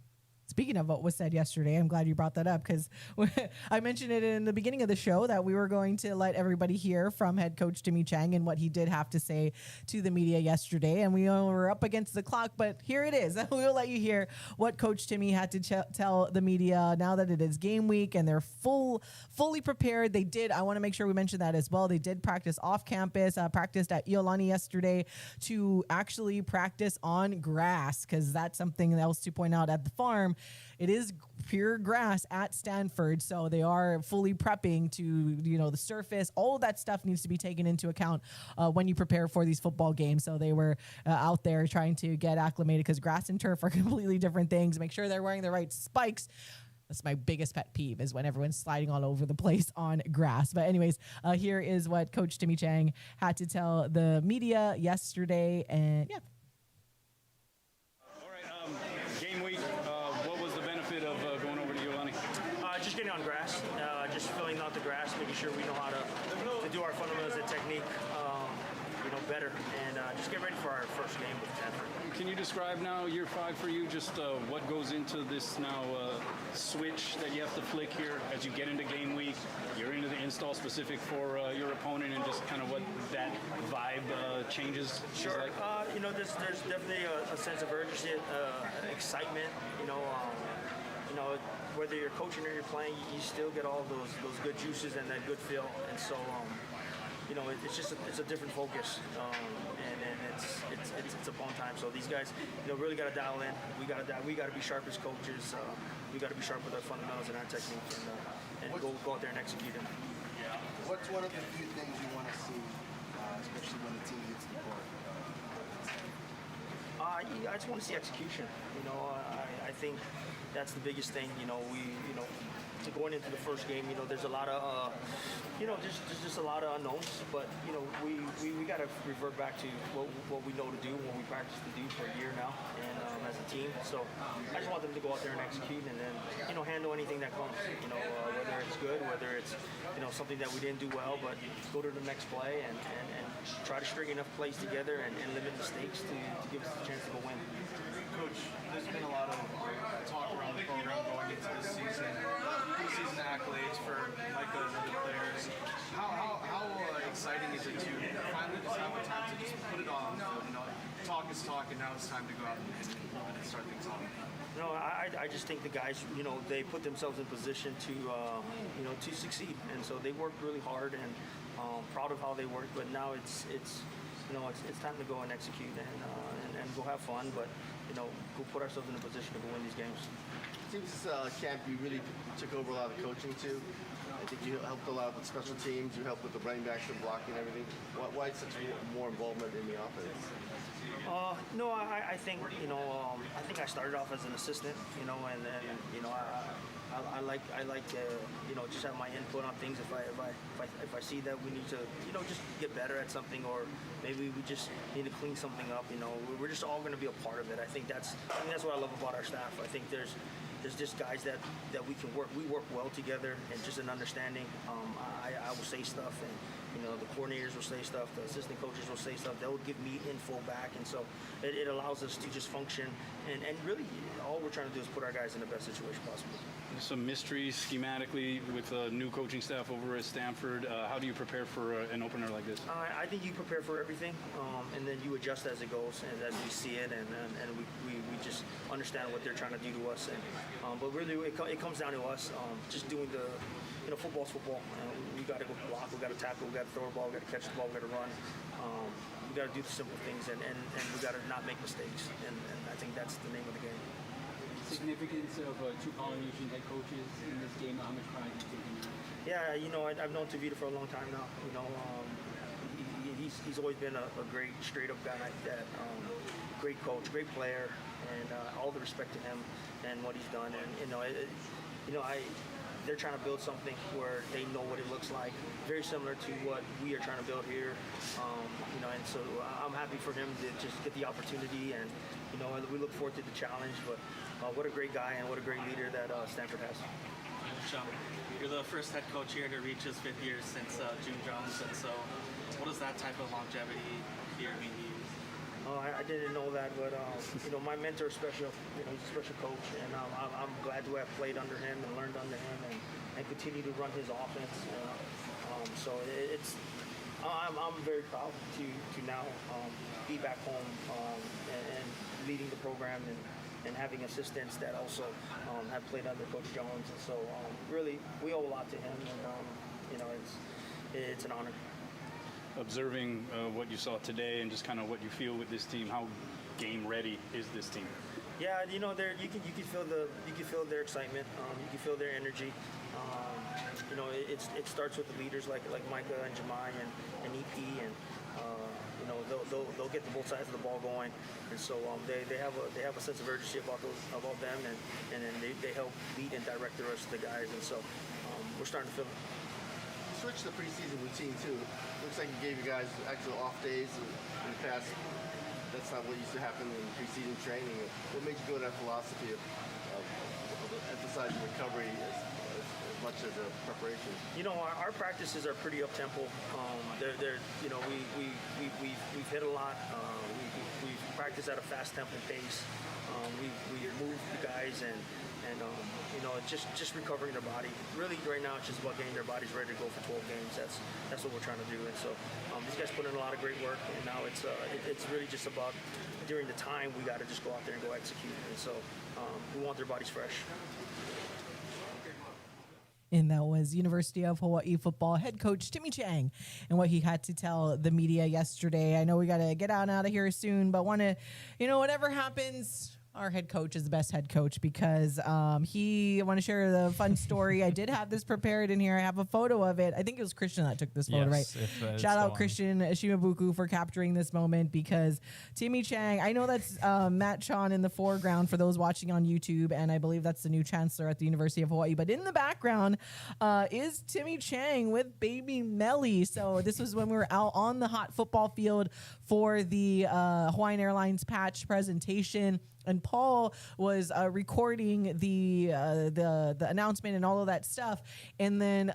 Speaking of what was said yesterday, I'm glad you brought that up, because I mentioned it in the beginning of the show that we were going to let everybody hear from head coach Timmy Chang and what he did have to say to the media yesterday. And we were up against the clock, but here it is. We'll let you hear what Coach Timmy had to tell the media now that it is game week and they're fully prepared. They did, I want to make sure we mention that as well, they did practice off campus, practiced at Iolani yesterday to actually practice on grass, because that's something else to point out at the farm. It is pure grass at Stanford, so they are fully prepping to, the surface. All of that stuff needs to be taken into account when you prepare for these football games. So they were out there trying to get acclimated, because grass and turf are completely different things. Make sure they're wearing the right spikes. That's my biggest pet peeve, is when everyone's sliding all over the place on grass. But anyways, here is what Coach Timmy Chang had to tell the media yesterday. And yeah. Game week, what was the benefit of going over to Iolani? Just getting on grass, just filling out the grass, making sure we know how to do our fundamentals and technique, better, and just get ready for our first game with Stanford. Can you describe now year 5 for you, just what goes into this now switch that you have to flick here as you get into game week? You're into the install specific for your opponent, and just kind of what that vibe changes. Sure. Like? There's definitely a sense of urgency, excitement. Whether you're coaching or you're playing, you still get all those good juices and that good feel, and so. It's a different focus, and it's a fun time. So these guys, really got to dial in. We got to be sharp as coaches. We got to be sharp with our fundamentals and our technique, and go out there and execute them. What's one of the few things you want to see, especially when the team gets the court? I just want to see execution. I think that's the biggest thing. To going into the first game, there's a lot of, just a lot of unknowns. But we got to revert back to what we know to do, what we practice to do for a year now, and as a team. So I just want them to go out there and execute, and then handle anything that comes. Whether it's good, whether it's something that we didn't do well, but go to the next play and try to string enough plays together and limit mistakes to give us a chance to go win. Coach, there's been a lot of talk around the program going into this season. Season accolades for Micah and other players. How exciting is it to finally just have the time to just put it on? Talk is talk, and now it's time to go out and start things off. I just think the guys, they put themselves in position to, to succeed, and so they worked really hard, and proud of how they worked. But now it's time to go and execute and go have fun, but go put ourselves in a position to go win these games. It seems this camp you really took over a lot of coaching too. I think you helped a lot with special teams. You helped with the running backs and blocking and everything. Why such more involvement in the offense? No, I think I think I started off as an assistant, and I like just have my input on things. If I see that we need to just get better at something, or maybe we just need to clean something up, we're just all going to be a part of it. I think that's what I love about our staff. I think there's there's just guys that we work well together, and just an understanding. I will say stuff, and the coordinators will say stuff, the assistant coaches will say stuff. They'll give me info back, and so it allows us to just function. And really, all we're trying to do is put our guys in the best situation possible. There's some mysteries schematically with a new coaching staff over at Stanford. How do you prepare for an opener like this? I think you prepare for everything, and then you adjust as it goes, and as we see it, and we just understand what they're trying to do to us. And but really, it comes down to us just doing the. Football's football. We got to go block, we got to tackle, we got to throw the ball, we got to catch the ball, we got to run. We got to do the simple things, and we got to not make mistakes. And I think that's the name of the game. Significance of two Polynesian head coaches in this game. How much pride do you take in that? Yeah, I've known Tavita for a long time now. He's always been a great, straight-up guy. That great coach, great player, and all the respect to him and what he's done. And they're trying to build something where they know what it looks like, very similar to what we are trying to build here. And so I'm happy for him to just get the opportunity, and we look forward to the challenge. But what a great guy and what a great leader that Stanford has. You're the first head coach here to reach his 5th year since June Jones, and so what does that type of longevity here mean to you? I didn't know that, but my mentor is special. He's a special coach, and I'm glad to have played under him and learned under him, and continue to run his offense. So I'm very proud to now be back home and leading the program and having assistants that also have played under Coach Jones. And so really, we owe a lot to him, and it's an honor. Observing what you saw today and just kind of what you feel with this team, how game ready is this team? Yeah, you can feel their excitement. You can feel their energy. It starts with the leaders like Micah and Jemai and EP, and they'll get the both sides of the ball going, and so they have a sense of urgency about them, and then they help lead and direct the rest of the guys, and so we're starting to feel it. Switch the preseason routine too. Looks like you gave you guys actual off days in the past. That's not what used to happen in preseason training. What made you go to that philosophy of emphasizing recovery as much as a preparation? Our practices are pretty up tempo. We've hit a lot. We practice at a fast tempo pace. We move the guys and just recovering their body. Really, right now, it's just about getting their bodies ready to go for 12 games. That's what we're trying to do. And so these guys put in a lot of great work, and now it's really just about during the time we got to just go out there and go execute. And so we want their bodies fresh. And that was University of Hawaii football head coach Timmy Chang and what he had to tell the media yesterday. I know we got to get out of here soon, but want to, whatever happens, our head coach is the best head coach because I want to share the fun story. I did have this prepared in here. I have a photo of it. I think it was Christian that took this photo, right? Shout out Christian Shimabuku for capturing this moment because Timmy Chang, I know that's Matt Chon in the foreground for those watching on YouTube, and I believe that's the new chancellor at the University of Hawaii. But in the background is Timmy Chang with baby Melly. So this was when we were out on the hot football field for the Hawaiian Airlines patch presentation. And Paul was recording the announcement and all of that stuff. And then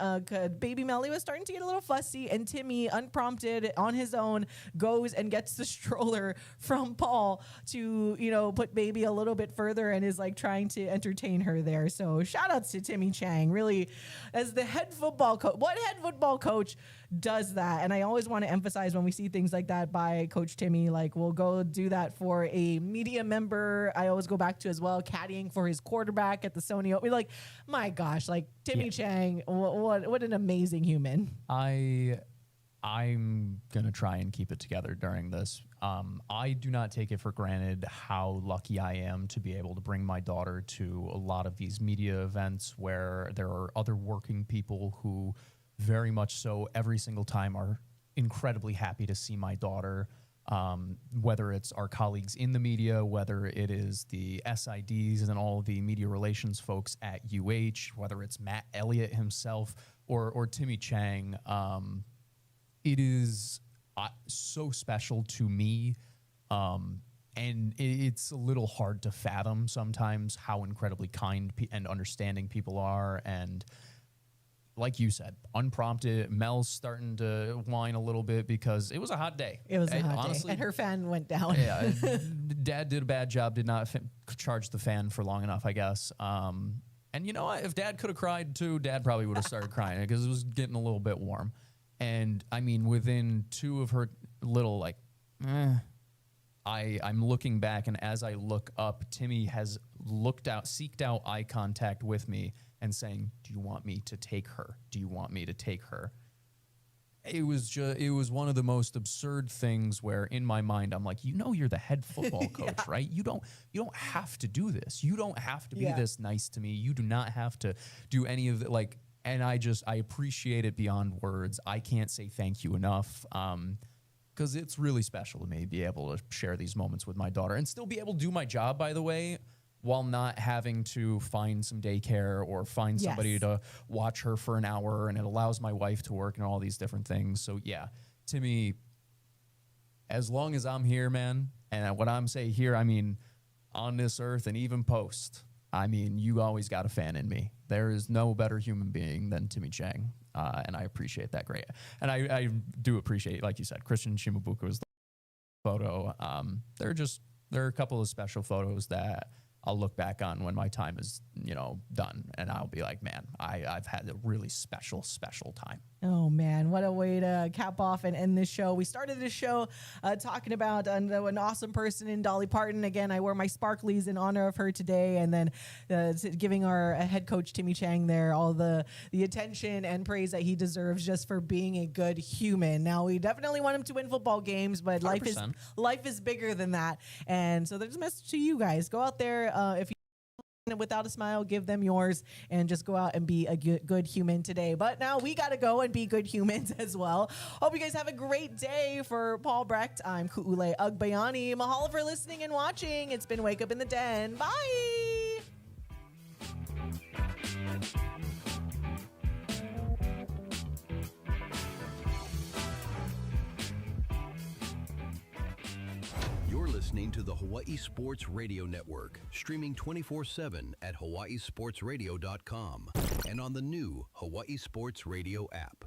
baby Melly was starting to get a little fussy. And Timmy, unprompted on his own, goes and gets the stroller from Paul to, put baby a little bit further and is like trying to entertain her there. So shout outs to Timmy Chang, really, as the head football coach. What head football coach does that? And I always want to emphasize when we see things like that by Coach Timmy, like we'll go do that for a media member. I always go back to as well caddying for his quarterback at the Sony. We're like, my gosh, like Timmy Chang, what an amazing human. I'm gonna try and keep it together during this. I do not take it for granted how lucky I am to be able to bring my daughter to a lot of these media events where there are other working people who very much so every single time are incredibly happy to see my daughter, whether it's our colleagues in the media, whether it is the SIDs and all the media relations folks at UH, whether it's Matt Elliott himself or Timmy Chang. It is so special to me And it's a little hard to fathom sometimes how incredibly kind and understanding people are. And like you said, unprompted, Mel's starting to whine a little bit because it was a hot day. It was a hot day, and her fan went down. Yeah, Dad did a bad job, did not charge the fan for long enough, I guess. And you know what? If Dad could have cried too, Dad probably would have started crying because it was getting a little bit warm. And I mean, within 2 of her little like, I'm looking back, and as I look up, Timmy has seeked out eye contact with me and saying, "Do you want me to take her? Do you want me to take her?" It was one of the most absurd things where in my mind I'm like, you're the head football coach, right? You don't have to do this. You don't have to be this nice to me. You do not have to do any of the and I appreciate it beyond words. I can't say thank you enough. Because it's really special to me to be able to share these moments with my daughter and still be able to do my job, by the way, while not having to find some daycare or find somebody to watch her for an hour, and it allows my wife to work and all these different things. So yeah, to me, as long as I'm here, man, and what I'm saying here, I mean, on this earth and even post, I mean, you always got a fan in me. There is no better human being than Timmy Chang, and I appreciate that great. And I do appreciate, like you said, Christian Shimabuka's photo. There are a couple of special photos that I'll look back on when my time is, done, and I'll be like, man, I've had a really special time. Oh man, what a way to cap off and end this show. We started this show talking about an awesome person in Dolly Parton. Again, I wore my sparklies in honor of her today, and then giving our head coach Timmy Chang there all the attention and praise that he deserves just for being a good human. Now, we definitely want him to win football games, but 100%. life is bigger than that. And so there's a message to you guys. Go out there if you without a smile, give them yours, and just go out and be a good human today. But now we got to go and be good humans as well. Hope you guys have a great day. For Paul Brecht, I'm Ku'ule Ugbayani. Mahalo for listening and watching. It's been Wake Up in the Den. Bye. Listening to the Hawaii Sports Radio Network, streaming 24/7 at hawaiisportsradio.com and on the new Hawaii Sports Radio app.